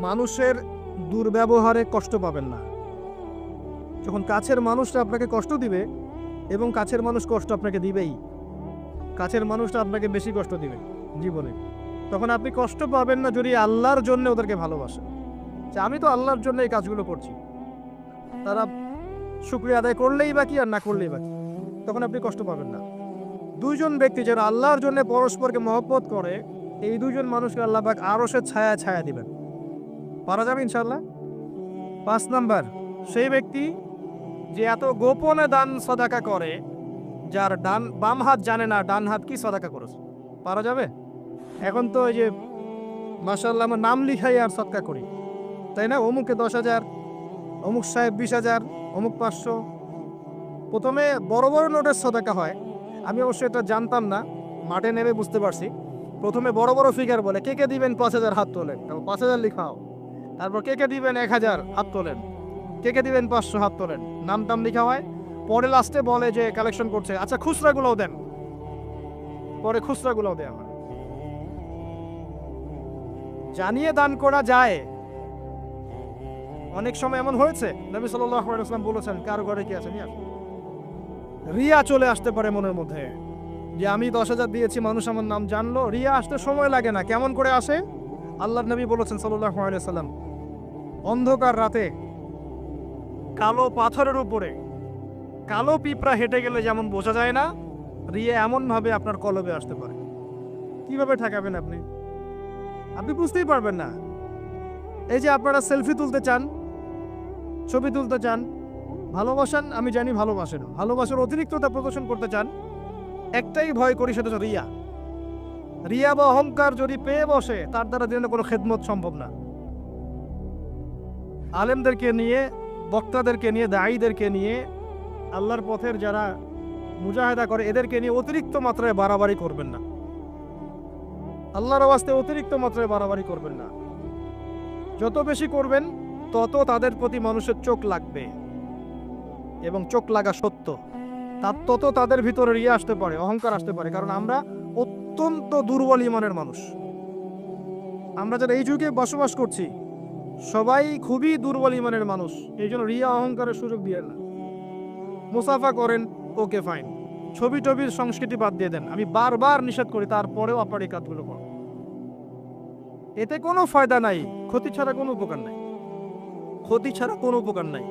মানুষের দুর্ব্যবহারে কষ্ট পাবেন না। যখন কাছের মানুষটা আপনাকে কষ্ট দিবে, এবং কাছের মানুষ কষ্ট আপনাকে দিবেই, কাছের মানুষটা আপনাকে বেশি কষ্ট দিবে জীবনে, তখন আপনি কষ্ট পাবেন না যদি আল্লাহর জন্য ওদেরকে ভালোবাসেন। যে আমি তো আল্লাহর জন্য এই কাজগুলো করছি, তারা শুকরিয়া আদায় করলেই বাকি আর না করলেই বাকি, তখন আপনি কষ্ট পাবেন না। দুইজন ব্যক্তি যারা আল্লাহর জন্য পরস্পরকে মহব্বত করে, এই দুইজন মানুষকে আল্লাহ পাক আরশের ছায়া ছায়া দিবেন। পারা যাবে ইনশাআল্লাহ। 5 নাম্বার, সেই ব্যক্তি যে এত গোপনে দান সদাকা করে, যার বাম হাত জানে না ডান হাত কি সদাকা করেছে। পারা যাবে? এখন তো এই যে মাশাআল্লাহ আমার নাম লিখাই আর সদকা করি, তাই না? অমুকে 10,000, অমুক সাহেব 20,000, অমুক 500। প্রথমে বড় বড় নোটের সদাকা হয়। আমি অবশ্য এটা জানতাম না, মাঠে নেমে বুঝতে পারছি। প্রথমে বড় বড় ফিগার বলে, কে কে দিবেন 5,000 হাত তোলেন, 5,000 লিখাও। তারপর কে কে দিবেন 1,000 হাত তোলেন, কে কে দিবেন 500 হাত তোলেন, নাম টাম লিখা হয়। পরে লাস্টে বলে যে কালেকশন করছে, আচ্ছা খুচরাগুলোও দেন। পরে খুচরাগুলোও দেয়। আমার জানিয়ে দান করা যায়। অনেক সময় এমন হয়েছে, নবী সাল্লাল্লাহু আলাইহি ওয়াসাল্লাম বলেছেন, কার ঘরে কি আছে নিয়ে আসো। রিয়া চলে আসতে পারে মনের মধ্যে, যে আমি 10,000 দিয়েছি, মানুষ আমার নাম জানলো। রিয়া আসতে সময় লাগে না। কেমন করে আসে? আল্লাহর নবী বলেছেন সাল্লাল্লাহু আলাইহি ওয়াসাল্লাম, অন্ধকার রাতে কালো পাথরের উপরে কালো পিঁপড়া হেঁটে গেলে যেমন বোঝা যায় না, রিয়া এমন ভাবে আপনার কলবে আসতে পারে। কিভাবে ঠেকাবেন আপনি? আপনি বুঝতেই পারবেন না। এই যে আপনারা সেলফি তুলতে চান, ছবি তুলতে চান, ভালোবাসেন, আমি জানি ভালোবাসেন, ভালোবাসার অতিরিক্ততা প্রদর্শন করতে চান, একটাই ভয় করি, সেটা হচ্ছে রিয়া। রিয়া বা অহংকার যদি পেয়ে বসে, তার দ্বারা দিনে কোনো খেদমত সম্ভব না। আলেমদেরকে নিয়ে, বক্তাদেরকে নিয়ে, দায়ীদেরকে নিয়ে, আল্লাহর পথের যারা মুজাহিদা করে, এদেরকে নিয়ে অতিরিক্ত মাত্রায় বাড়াবাড়ি করবেন না। আল্লাহর ওয়াস্তে অতিরিক্ত মাত্রায় বাড়াবাড়ি করবেন না। যত বেশি করবেন তত তাদের প্রতি মানুষের চোখ লাগবে, এবং চোখ লাগা সত্য। তত তাদের ভিতরে রিয়া আসতে পারে, অহংকার আসতে পারে। কারণ আমরা অত্যন্ত দুর্বল ইমানের মানুষ। আমরা যারা এই যুগে বসবাস করছি, সবাই খুবই দুর্বল ইমানের মানুষ। এই জন্য রিয়া অহংকারের সুযোগ দিয়ে না। মুসাফা করেন, ওকে ফাইন। ছবি টবির সংস্কৃতি বাদ দিয়ে দেন। আমি বারবার নিষেধ করি, তারপরেও আপনার এই কাজগুলো করেন। এতে কোনো ফায়দা নাই, ক্ষতি ছাড়া কোনো উপকার নাই, ক্ষতি ছাড়া কোনো উপকার নাই।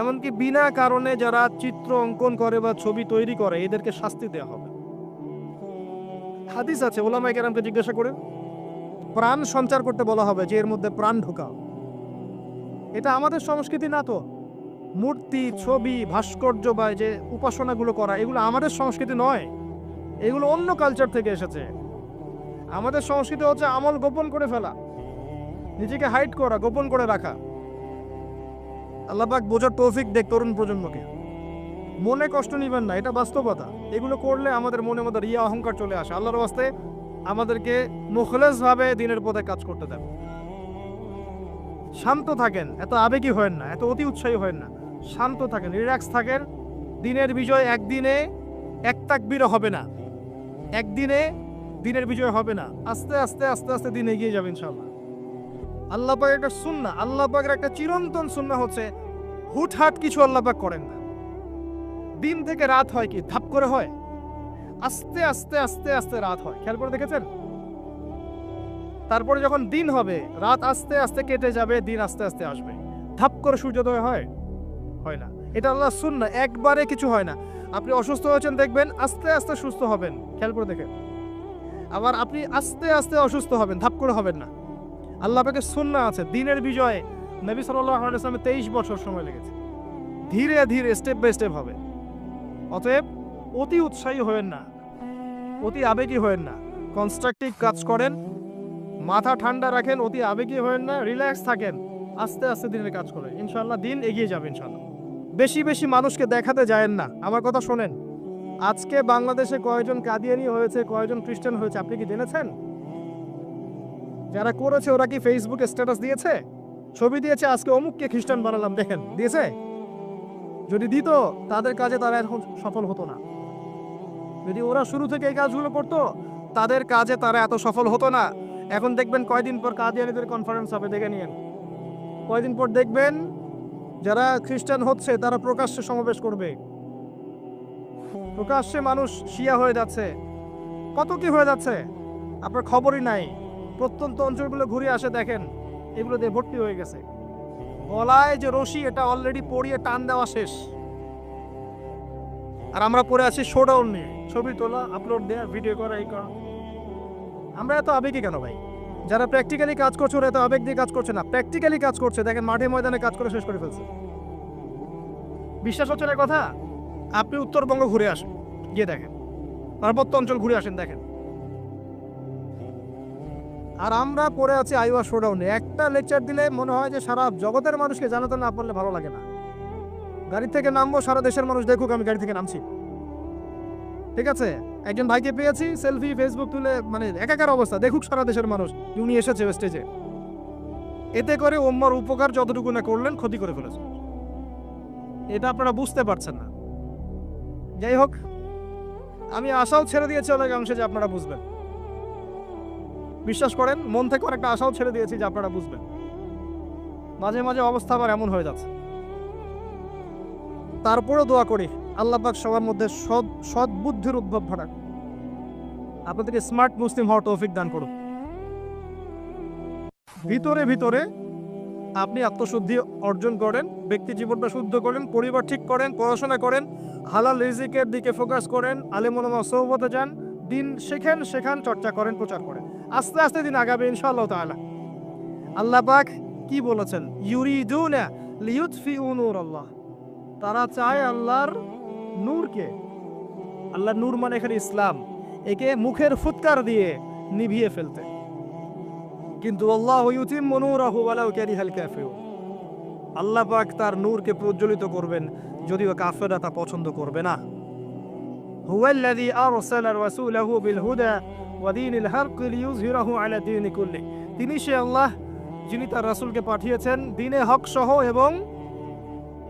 এমনকি বিনা কারণে যারা চিত্র অঙ্কন করে বা ছবি তৈরি করে, এদেরকে শাস্তি দেওয়া হবে। হাদিস আছে, ওলামায়ে কেরামকে জিজ্ঞাসা করে প্রাণ সঞ্চার করতে বলা হবে, যে এর মধ্যে প্রাণ ঢোকাও। এটা আমাদের সংস্কৃতি না তো। মূর্তি, ছবি, ভাস্কর্য বা যে উপাসনাগুলো করা, এগুলো আমাদের সংস্কৃতি নয়। এগুলো অন্য কালচার থেকে এসেছে। আমাদের সংস্কৃতি হচ্ছে আমল গোপন করে ফেলা, নিজেকে হাইড করা, গোপন করে রাখা। আল্লাহ পাক বোঝার তৌফিক দেখ তরুণ প্রজন্মকে। মনে কষ্ট নিবেন না, এটা বাস্তবতা। এগুলো করলে আমাদের মনের মধ্যে রিয়া অহংকার চলে আসে। আল্লাহর ওয়াস্তে আমাদেরকে মুখলেস ভাবে দিনের পথে কাজ করতে দেন। শান্ত থাকেন, এত আবেগী হয়েন না, এত অতি উৎসাহী হয়েন না। শান্ত থাকেন, রিল্যাক্স থাকেন। দিনের বিজয় একদিনে এক তাকবীরে হবে না, একদিনে দিনের বিজয় হবে না। আস্তে আস্তে আস্তে আস্তে দিন এগিয়ে যাবে ইনশাআল্লাহ। আল্লাহ পাকের একটা সুন্নাহ, আল্লাহ পাকের একটা চিরন্তন সুন্নাহ হচ্ছে, হুটহাট কিছু আল্লাহ পাক করেন না। দিন থেকে রাত হয় কি ধাপ করে হয়? আস্তে আস্তে আস্তে আস্তে রাত হয়। খেয়াল করে দেখেছেন? তারপরে যখন দিন হবে, রাত আস্তে আস্তে কেটে যাবে, দিন আস্তে আস্তে আসবে। ধাপ করে সূর্যোদয় হয়? হয় না। এটা আল্লাহর সুন্নাহ, একবারে কিছু হয় না। আপনি অসুস্থ হয়েছেন, দেখবেন আস্তে আস্তে সুস্থ হবেন। খেয়াল করে দেখেন। আবার আপনি আস্তে আস্তে অসুস্থ হবেন, ধাপ করে হবেন না। আল্লাহ পাকের সুন্নাহ আছে। দিনের বিজয়ে নবী সাল্লাল্লাহু আলাইহি ওয়াসাল্লামের 23 বছর সময় লেগেছে। ধীরে ধীরে স্টেপ বাই স্টেপ হবে। অতএব অতি উৎসাহী হবেন না, অতি আবেগী হবেন না। কনস্ট্রাকটিভ কাজ করেন, মাথা ঠান্ডা রাখেন, অতি আবেগী হবেন না, রিল্যাক্স থাকেন। আস্তে আস্তে দিনের কাজ করেন, ইনশাআল্লাহ দিন এগিয়ে যাবে ইনশাআল্লাহ। বেশি বেশি মানুষকে দেখাতে যায়েন না। আমার কথা শোনেন, আজকে বাংলাদেশে কয়জন কাদিয়ানি হয়েছে, কয়জন খ্রিস্টান হয়েছে, আপনি কি জেনেছেন? যারা করেছে ওরা কি ফেসবুকে স্ট্যাটাস দিয়েছে, ছবি দিয়েছে, আজকে অমুককে খ্রিস্টান বানালাম, দেখেন দিয়েছে? যদি দিত, তাদের কাজে তারা এখন সফল হতো না। যদি ওরা শুরু থেকে এই কাজগুলো করতো, তাদের কাজে তারা এত সফল হতো না। এখন দেখবেন কয়দিন পর কাদিয়ানীদের কনফারেন্স হবে, দেখে নিয়েন। কয়দিন পর দেখবেন যারা খ্রিস্টান হচ্ছে তারা প্রকাশ্যে সমাবেশ করবে, প্রকাশ্যে মানুষ শিয়া হয়ে যাচ্ছে, কত কি হয়ে যাচ্ছে আপনার খবরই নাই। প্রত্যন্ত অঞ্চলগুলো ঘুরে আসে, দেখেন এগুলো দিয়ে ভর্তি হয়ে গেছে। গলায় যে রশি এটা অলরেডি পরিয়ে টান দেওয়া শেষ, আর আমরা পরে আছি শোডাউন নিয়ে, ছবি তোলা, আপলোড দেওয়া, ভিডিও করা, এই করা। আমরা এত আবেগী কেন ভাই? যারা প্র্যাকটিক্যালি কাজ করছে ওরা এত আবেগ দিয়ে কাজ করছে না, প্র্যাকটিক্যালি কাজ করছে। দেখেন মাঠে ময়দানে কাজ করে শেষ করে ফেলছে। বিশ্বাস হচ্ছে না কথা? আপনি উত্তরবঙ্গ ঘুরে আসেন, গিয়ে দেখেন, পার্বত্য অঞ্চল ঘুরে আসেন, দেখেন। আর আমরা পড়ে আছি আইওয়া শোডাউনে। একটা লেকচার দিলে মনে হয় যে সারা জগতের মানুষকে জানাতে না পারলে ভালো লাগে না। গাড়ি থেকে নামবো, সারা দেশের মানুষ দেখুক আমি গাড়ি থেকে নামছি, ঠিক আছে? একজন ভাইকে পেয়েছি, সেলফি ফেসবুক তুলে, মানে একাকার অবস্থা, দেখুক সারা দেশের মানুষ উনি এসেছে স্টেজে। এতে করে ওম্মার উপকার যতটুকু না করলেন, ক্ষতি করে ফেলেছে। এটা আপনারা বুঝতে পারছেন না। যাই হোক, আমি আশাও ছেড়ে দিয়েছি অনেক অংশে যে আপনারা বুঝবেন। বিশ্বাস করেন, মন থেকে অনেকটা আশাও ছেড়ে দিয়েছি যে আপনারা বুঝবেন। মাঝে মাঝে অবস্থা আবার এমন হয়ে যাচ্ছে। তারপরেও দোয়া করি আল্লাহ পাক সবার মধ্যে সৎ বুদ্ধির উদ্ভব ঘটাক, আপনাদেরকে স্মার্ট মুসলিম হওয়ার তৌফিক দান করুন। ভিতরে ভিতরে আপনি আত্মশুদ্ধি অর্জন করেন, ব্যক্তি জীবনটা শুদ্ধ করেন, পরিবার ঠিক করেন, পড়াশোনা করেন, হালাল রিজিকের দিকে ফোকাস করেন, আলেম ওলামা সোহবতে যান, দিন শেখান, চর্চা করেন, প্রচার করেন। আস্তে আস্তে দিন আগাবে ইনশাআল্লাহ তাআলা। আল্লাহ পাক কি বলেছেন? ইউরিদুনা লিইউতফিউ নূরাল্লাহ, তারা চায় আল্লাহর নূরকে। আল্লাহর নূর মানে এখানে ইসলাম, একে মুখের ফুৎকার দিয়ে নিভিয়ে ফেলতে। কিন্তু আল্লাহু ইউতিম্মু নূরাহু ওয়ালাউ কারিহাল কাফিরুন, আল্লাহ পাক তার নূরকে প্রজ্বলিত করবেন যদিও কাফেররা তা পছন্দ করবে না। হুয়াল্লাযী আরসালা রাসূলাহু বিল হুদা ওয়া দীনিল হক লিইয়ুযহিরাহু আলা দীনি কুল্লি, তিনি সে আল্লাহ যিনি তার রাসূলকে পাঠিয়েছেন দ্বীনে হক সহ এবং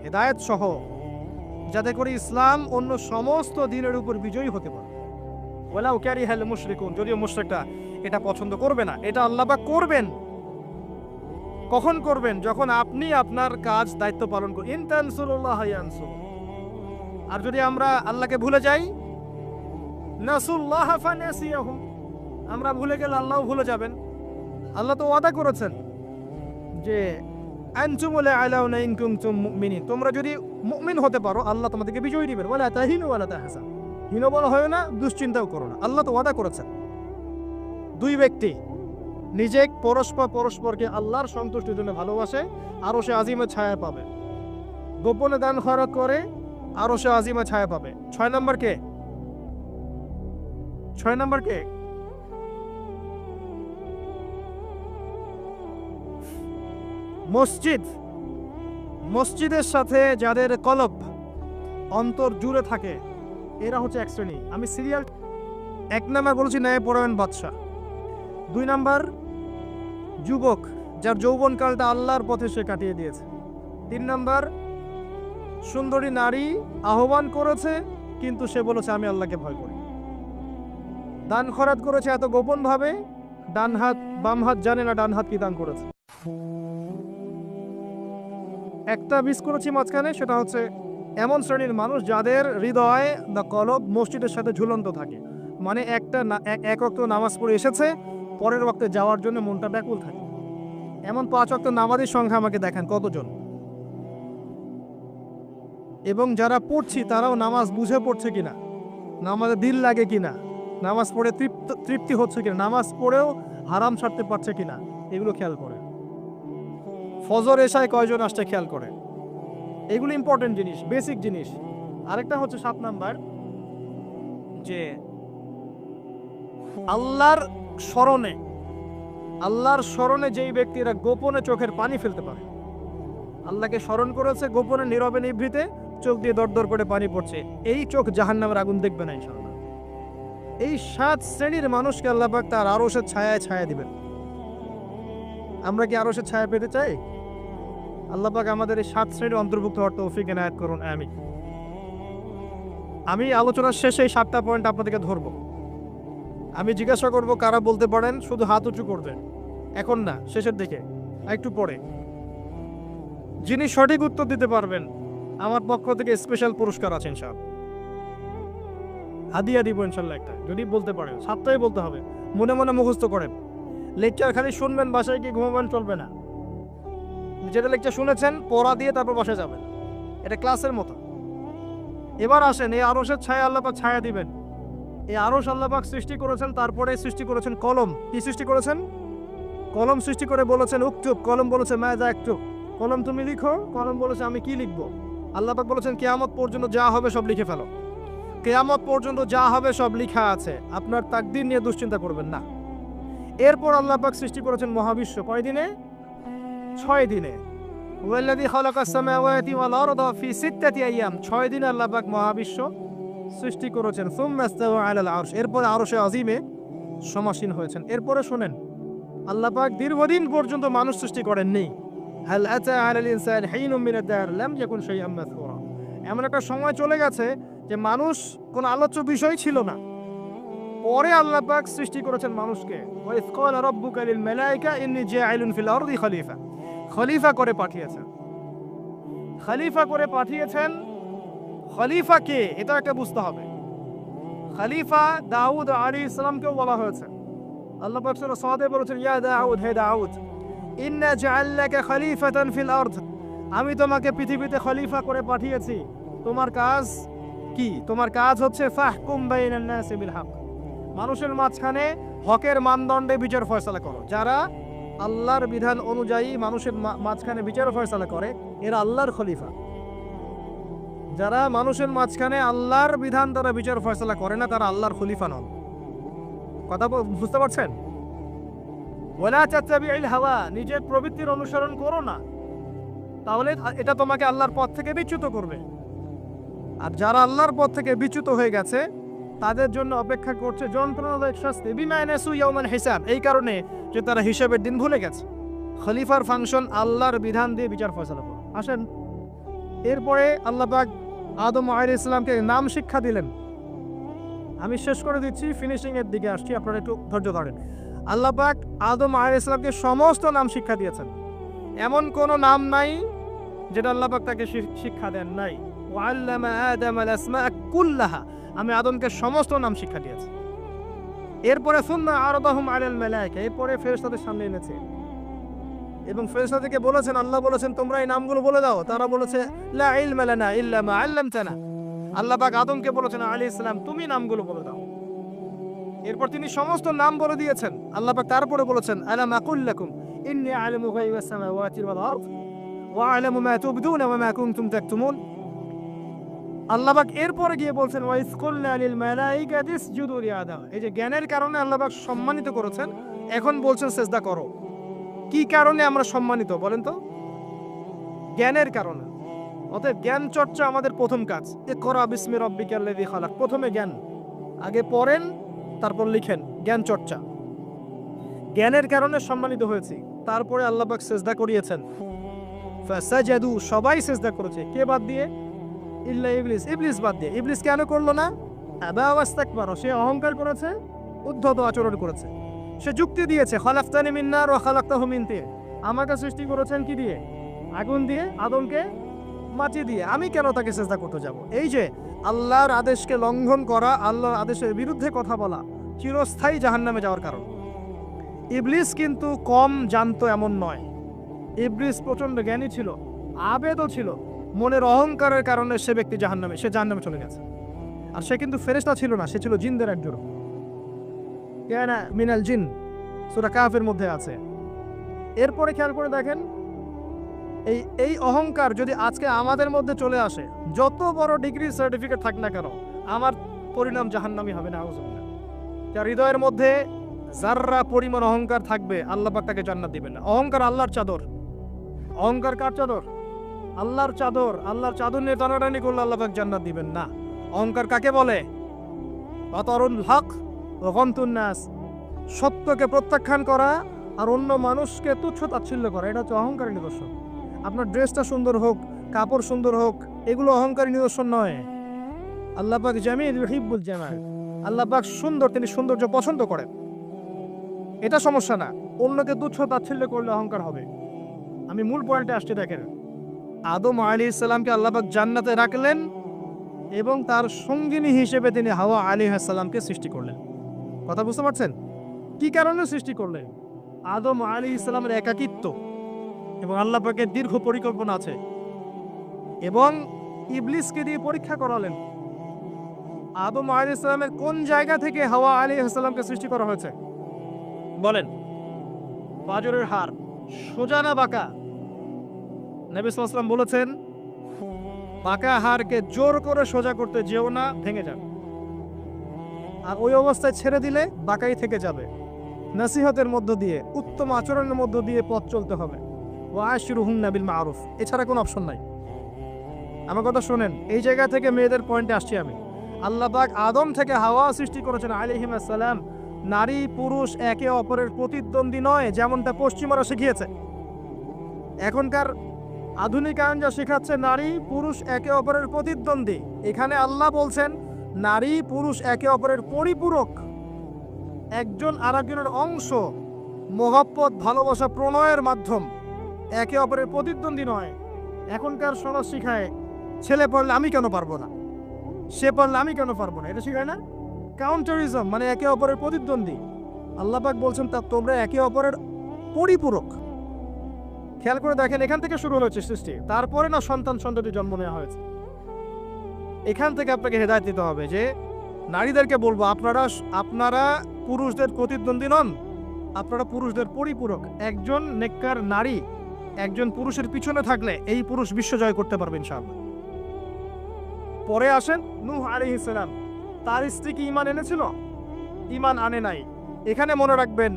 হেদায়েত সহ, যাতে করে ইসলাম অন্য সমস্ত দ্বীনের উপর বিজয়ী হতে পারে। ওয়ালাউ কারিহাল মুশরিকুন, যদিও মুশরিকরা এটা পছন্দ করবে না। এটা আল্লাহ পাক করবেন। কখন করবেন? যখন আপনি আপনার কাজ দায়িত্ব পালন করবেন। ইন তানসুরুল্লাহ ইয়ানসুর। আর যদি আমরা আল্লাহকে ভুলে যাই, নাসুল্লাহ ফানাসিয়াহুম, আমরা ভুলে গেলে আল্লাহও ভুলে যাবেন। আল্লাহ তো ওয়াদা করেছেন যে আনতুমুল আলাউনা ইন কুনতুম মুমিনিন, তোমরা যদি মুমিন হতে পারো আল্লাহ তোমাদেরকে বিজয় দিবেন। ওয়ালা তাহিনু ওয়ালা তাহজান, হীনবল হয় না, দুশ্চিন্তাও করো না। আল্লাহ তো ওয়াদা করেছেন। দুই ব্যক্তি নিজে পরস্পরকে আল্লাহর সন্তুষ্টির জন্য ভালোবাসে, আরো সে আজিমে ছায়া পাবে। গোপনে দান খয়রাত করে, আরো সে আজিমে ছায়া পাবে। 6 নম্বর কে? 6 নম্বর কে? মসজিদের সাথে যাদের কলব অন্তর জুড়ে থাকে এরা হচ্ছে এক শ্রেণী। আমি সিরিয়াল 1 নাম্বার বলছি ন্যায় পরায়ণ বাদশা। 2 নাম্বার যুবক যার যৌবনকালটা আল্লাহর পথে সে কাটিয়ে দিয়েছে। 3 নাম্বার সুন্দরী নারী আহ্বান করেছে কিন্তু সে বলেছে আমি আল্লাহকে ভয় করি। দান খরাত করেছে এত গোপন ভাবে, ডান হাত বাম হাত জানে না ডান হাত কি দান করেছে। একটা মিস করেছি মাঝখানে, সেটা হচ্ছে এমন শ্রেণীর মানুষ যাদের হৃদয় বা কলব মসজিদের সাথে ঝুলন্ত থাকে। মানে এক ওয়াক্ত নামাজ পড়ে এসেছে, পরের ওয়াক্তে যাওয়ার জন্য মনটা ব্যাকুল থাকে। এমন 5 ওয়াক্ত নামাজের সংখ্যা আমাকে দেখান কতজন। এবং যারা পড়ছি তারাও নামাজ বুঝে পড়ছে কিনা, নামাজে দিল লাগে কিনা, নামাজ পড়ে তৃপ্তি হচ্ছে কিনা, নামাজ পড়েও হারাম ছাড়তে পারছে কিনা, এগুলো খেয়াল করে। ফজর এশায় কয়জন আসছে খেয়াল করে। এগুলো ইম্পর্টেন্ট জিনিস, বেসিক জিনিস। আরেকটা হচ্ছে 7 নাম্বার, যে আল্লাহর স্মরণে যেই ব্যক্তিরা গোপনে চোখের পানি ফেলতে পারে, আল্লাহকে স্মরণ করেছে গোপনে নীরবে নিভৃতে, চোখ দিয়ে দরদর করে পানি পড়ছে, এই চোখ জাহান্নামের আগুন দেখবে না ইনশাআল্লাহ। এই 7 শ্রেণীর মানুষকে আল্লাহ পাক তার আরশের ছায়া দিবেন। আমরা কি আরশের ছায়া পেতে চাই? আল্লাহ পাক আমাদের এই 7 শ্রেণীর অন্তর্ভুক্ত হওয়ার তৌফিক এনায়েত করুন, আমিন। আমি আলোচনার শেষে এই 7টা পয়েন্ট আপনাদেরকে ধরবো। আমি জিজ্ঞাসা করব কারা বলতে পারেন, শুধু হাত উঁচু করবেন। এখন না, শেষের দিকে, একটু পরে। যিনি সঠিক উত্তর দিতে পারবেন আমার পক্ষ থেকে স্পেশাল পুরস্কার আছে ইনশাআল্লাহ, হাদিয়া দিব ইনশাআল্লাহ একটা, যদি বলতে পারেন। সাতটাই বলতে হবে, মনে মনে মুখস্থ করেন। লেকচার খালি শুনবেন, বাসায় গিয়ে ঘুমাবেন চলবে না। যেটা লেকচার শুনেছেন পড়া দিয়ে তারপর বাসায় যাবেন, এটা ক্লাসের মতো। এবার আসেন, এই আরশের ছায়া আল্লাহ পাক ছায়া দিবেন। এই আরশ আল্লাহ পাক সৃষ্টি করেছেন, তারপরে সৃষ্টি করেছেন কলম। কি সৃষ্টি করেছেন? কলম সৃষ্টি করে বলেছেন উকতুব, কলম বলেছে মাযা আকতুব, কলম তুমি লিখো। কলম বলেছে আমি কি লিখবো? আল্লাহ পাক বলেছেন কিয়ামত পর্যন্ত যা হবে সব লিখে ফেলো। কিয়ামত পর্যন্ত যা হবে সব লেখা আছে, আপনার তাকদীর নিয়ে দুশ্চিন্তা করবেন না। এরপর আল্লাহ পাক সৃষ্টি করেছেন মহাবিশ্ব। কয় দিনে? 6 দিনে। ওয়াল্লাযী খালাকাস সামাওয়াতি ওয়াল আরদা ফি 6 আইয়াম, 6 দিনে আল্লাহ পাক মহাবিশ্ব সৃষ্টি করেছেন। সুম্মা ইস্তাওয়া আলাল আরশ, এরপর আরশে আজিমে সমাসীন হয়েছেন। এরপরে শুনেন, আল্লাহ পাক দীর্ঘদিন পর্যন্ত মানুষ সৃষ্টি করেননি। হাল আতা আলাল ইনসানি হিনুম মিনাদ দার লাম ইয়াকুন শাইআম মাযকুরা, এমন একটা সময় চলে গেছে যে মানুষ কোনো আলোচ্য বিষয় ছিল না। পরে আল্লাহ পাক সৃষ্টি করেছেন মানুষকে। ওয়া ইয ক্বালা রাব্বুকা লিল মালায়েকা ইন্নী জাইলুন ফিল আরদি খলিফা, খলিফা করে পাঠিয়েছেন। খলিফা করে পাঠিয়েছেন। খলিফা কে এটা একটা বুঝতে হবে। খলিফা দাউদ আলাইহিস সালামকেও বলা হয়েছে। আল্লাহ পাক সূরা সাদে বলেছেন ইয়া দাউদ, হে দাউদ, ইন্না জাআলনাকা খলিফাতান ফিল আরদ, আমি তোমাকে পৃথিবীতে খলিফা করে পাঠিয়েছি। তোমার কাজ কি? তোমার কাজ হচ্ছে ফাহকুম বাইনান নাসি বিল হক, মানুষের মাঝখানে হকের মানদণ্ডে বিচার ফয়সালা করো। যারা আল্লাহর বিধান অনুযায়ী মানুষের মাঝখানে বিচার ফয়সালা করে এরা আল্লাহর খলিফা। যারা মানুষের মাঝখানে আল্লাহর বিধান দ্বারা বিচার ফয়সালা করে না তারা আল্লাহর খলিফা নন। কথা বুঝতে পারছেন? ওয়ালা তাত্তাবিউল হাওয়া, নিজের প্রবৃত্তির অনুসরণ করো না, তাহলে এটা তোমাকে আল্লাহর পথ থেকে বিচ্যুত করবে। আর যারা আল্লাহর পথ থেকে বিচ্যুত হয়ে গেছে তাদের জন্য অপেক্ষা করছে যন্ত্রণাদায়ক শাস্তি। বিমা নাসু ইয়াউমাল হিসাব, এই কারণে যে তারা হিসাবের দিন ভুলে গেছে। খলিফার ফাংশন আল্লাহর বিধান দিয়ে বিচার ফয়সালা করো। আসেন, এরপরে আল্লাহ পাক আদম আলাইহিস সালামকে নাম শিক্ষা দিলেন। আমি শেষ করে দিচ্ছি, ফিনিশিং এর দিকে আসছি, আপনারা একটু ধৈর্য ধরেন। আল্লাহ পাক আদম আলাইহিস সালামকে সমস্ত নাম শিক্ষা দিয়েছেন। এমন কোন নাম নাই যেটা আল্লাহ পাক তাকে শিক্ষা দেন নাই। ওয়াল্লামা আদামাল আসমাআ কুল্লাহা, আমি আদমকে সমস্ত নাম শিক্ষা দিয়েছি। এরপরে সুম্মা আরদাহুম আলাল মালায়েকা, এরপরে ফেরেশতাদের সামনে এনেছে এবং ফেরেশতাদেরকে বলেছেন, আল্লাহ বলেছেন তোমরা এই নামগুলো বলে দাও। তারা বলেছে লা ইলমা লানা ইল্লা মা আল্লামতানা। আল্লাহ পাক আদমকে বলেছেন আলাইহিস সালাম তুমি নামগুলো বলে দাও। এরপর তিনি সমস্ত নাম বলে দিয়েছেন। আল্লাহ পাক তারপরে বলেছেন আলাম আকুল লাকুম ইন্নী আ'লামু গায়বাস সামাওয়াতি ওয়াল আরদ ওয়া আ'লামু মা তুবদুনা ওয়া মা কুনতুম তাকতুমুন। আল্লাহ পাক এরপরে গিয়ে বলছেন ওয়া ইয কুলনা লিল মালাইকাতি ইসজুদু লিআদম, এই যে জ্ঞানের কারণে আল্লাহ পাক সম্মানিত করেছেন, এখন বলছেন সিজদা করো। কি কারণে আমরা সম্মানিত বলেন তো? জ্ঞানের কারণে। অতএব জ্ঞান চর্চা আমাদের প্রথম কাজ। ইকরা বিসমি রাব্বিকাল্লাযী খালাক, প্রথমে জ্ঞান, আগে পড়েন তারপর লিখেন, জ্ঞান চর্চা। জ্ঞানের কারণে সম্মানিত হয়েছি। তারপরে আল্লাহ পাক সিজদা করিয়েছেন। ফাসাজাদু, সবাই সিজদা করেছে, কে বাদ দিয়ে? ইল্লা ইবলিস, ইবলিস বাদ দিয়ে। ইবলিস কেন করলো না? আবা ওয়াস্তাকবার, সে অহংকার করেছে, উদ্ধত আচরণ করেছে। সে যুক্তি দিয়েছে খালাকতানি মিন নার ওয়া খালাকতাহু মিন তিন, আমাকে সৃষ্টি করেছেন কি দিয়ে? আগুন দিয়ে, আদমকে মাটি দিয়ে, আমি কেন তাকে সিজদা করতে যাব? এই যে আল্লাহর আদেশকে লঙ্ঘন করা, আল্লাহর আদেশের বিরুদ্ধে কথা বলা চিরস্থায়ী জাহান্নামে যাওয়ার কারণ। ইবলিস কিন্তু কম জানতো এমন নয়। ইবলিস প্রচন্ড জ্ঞানী ছিল, আবেদও ছিল। মনের অহংকারের কারণে সে ব্যক্তি জাহান্নামে চলে গেছে। আর সে কিন্তু ফেরেশতা ছিল না, সে ছিল জিনদের একজন। কানা মিনাল জিন, সূরা কাফের মধ্যে আছে। এরপরে খেয়াল করে দেখেন, এই অহংকার যদি আজকে আমাদের মধ্যে চলে আসে, যত বড় ডিগ্রি সার্টিফিকেট থাক না কেন, আমার পরিণাম জাহান্নামী হবে না। আউযুবিল্লাহ। যার হৃদয়ের মধ্যে যাররা পরিমাণ অহংকার থাকবে আল্লাহ পাক তাকে জান্নাত দিবেন না। অহংকার আল্লাহর চাদর। অহংকার কার চাদর? আল্লাহর চাদর। আল্লাহর চাদর নিয়ে টানাটানি করলে আল্লাহ পাক জান্নাত দিবেন না। অহংকার কাকে বলে? বাতারুল হক ওয়া গমতুন নাস, সত্যকে প্রত্যাখ্যান করা আর অন্য মানুষকে তুচ্ছ তাচ্ছিল্য করা, এটা হচ্ছে অহংকারের নিদর্শন। আপনার ড্রেসটা সুন্দর হোক, কাপড় সুন্দর হোক, এগুলো অহংকারের নিদর্শন নয়। আল্লাহ পাক জামিল ইউহিব্বুল জামাল, আল্লাহ পাক সুন্দর, তিনি সৌন্দর্য পছন্দ করেন, এটা সমস্যা না। অন্যকে তুচ্ছ তাচ্ছিল্য করলে অহংকার হবে। আমি মূল পয়েন্টে আসছি। দেখেন, আদম আলাইহিস সালামকে আল্লাহ পাক জান্নাতে রাখলেন এবং তার সঙ্গিনী হিসেবে তিনি হাওয়া আলাইহিস সালামকে সৃষ্টি করলেন। কথা বুঝতে পারছেন? কি কারণে সৃষ্টি করলেন? আদম আলাইহিস সালামের একাকিত্ব এবং আল্লাহ পাকের দীর্ঘ পরিকল্পনা আছে, এবং ইবলিসকে দিয়ে পরীক্ষা করালেন। আদম আলাইহিস সালামের কোন জায়গা থেকে হাওয়া আলাইহিস সালামকে সৃষ্টি করা হয়েছে বলেন? পাঁজরের হাড়, সোজা না বাঁকা? নবী সাল্লাল্লাহু আলাইহি ওয়াসাল্লাম বলেছেন, বাঁকা হাড়কে জোর করে সোজা করতে যেও না, ভেঙে যাবে। আর ওই অবস্থায় ছেড়ে দিলে বাঁকাই থেকে যাবে। নসিহতের মধ্য দিয়ে, উত্তম আচরণের মধ্য দিয়ে পথ চলতে হবে। ওয়া আশিরুহুন্না বিল মারুফ, এছাড়া কোনো অপশন নাই। আমার কথা শোনেন, এই জায়গা থেকে মেয়েদের পয়েন্টে আসছি আমি। আল্লাহ পাক আদম থেকে হাওয়া সৃষ্টি করেছেন আলাইহিস সালাম। নারী পুরুষ একে অপরের প্রতিদ্বন্দ্বী নয়, যেমনটা পশ্চিমারা শিখিয়েছে। এখনকার আধুনিক আইন যা শেখাচ্ছে নারী পুরুষ একে অপরের প্রতিদ্বন্দ্বী, এখানে আল্লাহ বলছেন নারী পুরুষ একে অপরের পরিপূরক, একজন আরেকজনের অংশ, মহব্বত, ভালোবাসা, প্রণয়ের মাধ্যম, একে অপরের প্রতিদ্বন্দ্বী নয়। এখনকার সমাজ শিখায় ছেলে পড়লে আমি কেন পারবো না, সে পড়লে আমি কেন পারবো না, এটা শিখায় না? কাউন্টারিজম, মানে একে অপরের প্রতিদ্বন্দ্বী। আল্লাহ পাক বলছেন তা তোমরা একে অপরের পরিপূরক। খেয়াল করে দেখেন, এখান থেকে শুরু হয়েছে সৃষ্টি, তারপরে না সন্তান সন্ততি জন্ম নেওয়া হয়েছে। এখান থেকে আপনাকে হেদায়েত দিতে হবে যে নারীদেরকে বলবো, আপনারা পুরুষদের প্রতিদ্বন্দ্বী নন, আপনারা পুরুষদের পরিপূরক। একজন নেককার নারী একজন পুরুষের পিছনে থাকলে এই পুরুষ বিশ্ব জয় করতে পারবে ইনশাআল্লাহ। পরে আসেন নূহ আলাইহিস সালাম, তার স্ত্রী কি ঈমান এনেছিল? ঈমান আনে নাই। এখানে মনে রাখবেন,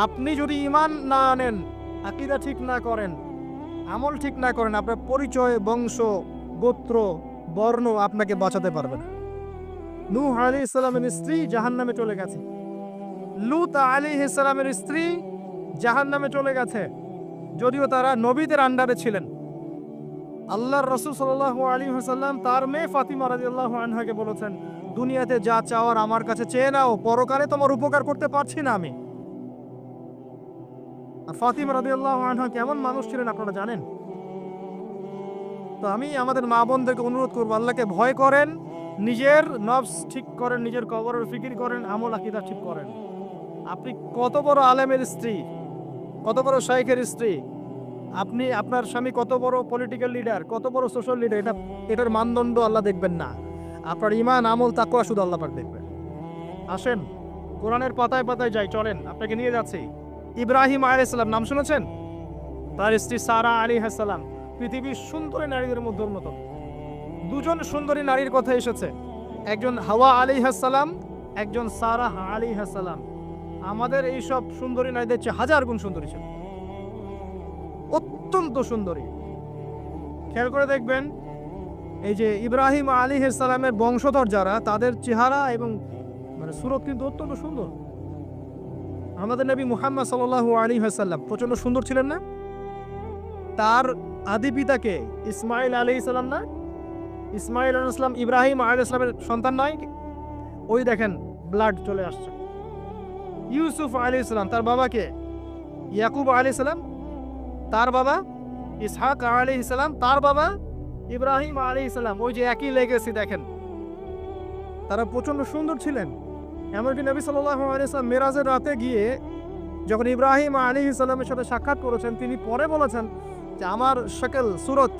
আপনি যদি ঈমান না আনেন, আকীদা ঠিক না করেন, আমল ঠিক না করেন, আপনার পরিচয়, বংশ, গোত্র, বর্ণ আপনাকে বাঁচাতে পারবে না। নূহ আলাইহিস সালামের স্ত্রী জাহান্নামে চলে গেছে, লূত আলাইহিস সালামের স্ত্রী জাহান্নামে চলে গেছে, যদিও তারা নবীদের আন্ডারে ছিলেন। আল্লাহর রাসূল সাল্লাল্লাহু আলাইহি ওয়াসাল্লাম তার মেয়ে ফাতিমা রাদিয়াল্লাহু আনহাকে বলেছেন, দুনিয়াতে যা চাওয়ার আমার কাছে চেয়ে নাও, পরকালে তোমার উপকার করতে পারছি না আমি। আর ফাতিমা রাদিয়াল্লাহু আনহা কেমন মানুষ ছিলেন আপনারা জানেন? তো আমি আমাদের মা বোনদেরকে অনুরোধ করবো, আল্লাহকে ভয় করেন, নিজের নফস ঠিক করেন, নিজের কবরের ফিকির করেন, আমল আকীদা ঠিক করেন। আপনি কত বড় আলেমের স্ত্রী, কত বড় শাইখের স্ত্রী, আপনি আপনার স্বামী কত বড় পলিটিক্যাল লিডার, কত বড় সোশ্যাল লিডার, এটার মানদণ্ড আল্লাহ দেখবেন না। আপনার ঈমান, আমল, তাকওয়া শুধু আল্লাহ পাক দেখবেন। আসেন কোরআনের পাতায় পাতায় যাই, চলেন আপনাকে নিয়ে যাচ্ছি। ইব্রাহিম আলাইহিস সালাম নাম শুনেছেন? তার স্ত্রী সারা আলাইহিস সালাম পৃথিবীর সুন্দরী নারীদের মধ্যে অন্যতম। দুজন সুন্দরী নারীর কথা এসেছে, একজন হাওয়া আলাইহিস সালাম, একজন সারা আলাইহিস সালাম। আমাদের এইসব সুন্দরী নারীদের চেয়ে হাজার গুণ সুন্দরী ছিল, অত্যন্ত সুন্দরী। খেয়াল করে দেখবেন, এই যে ইব্রাহিম আলাইহিস সালামের বংশধর যারা, তাদের চেহারা এবং মানে সুরত কিন্তু অত্যন্ত সুন্দর। আমাদের নবী মুহাম্মদ সাল্লাল্লাহু আলাইহি ওয়াসাল্লাম প্রচন্ড সুন্দর ছিলেন না? তার আদি পিতাকে ইসমাইল আলাইহিস সালাম না? ইসমাইল আলাইহিস সালাম ইব্রাহিম আলাইহিস সালামের সন্তান নয়? ওই দেখেন ব্লাড চলে আসছে। ইউসুফ আলাইহিস সালাম, তার বাবাকে ইয়াকুব আলাইহিস সালাম, তার বাবা ইসহাক আলাইহিস সালাম, তার বাবা ইব্রাহিম আলাইহিস সালাম, ওই যে একই লেগেসি। দেখেন তারা প্রচন্ড সুন্দর ছিলেন। এমনকি নবী সাল্লাল্লাহু আলাইহি ওয়াসাল্লাম মেরাজের রাতে গিয়ে যখন ইব্রাহিম আলাইহিস সালামের সাথে সাক্ষাৎ করেছেন, তিনি পরে বলেছেন যে আমার শক্ল, সুরত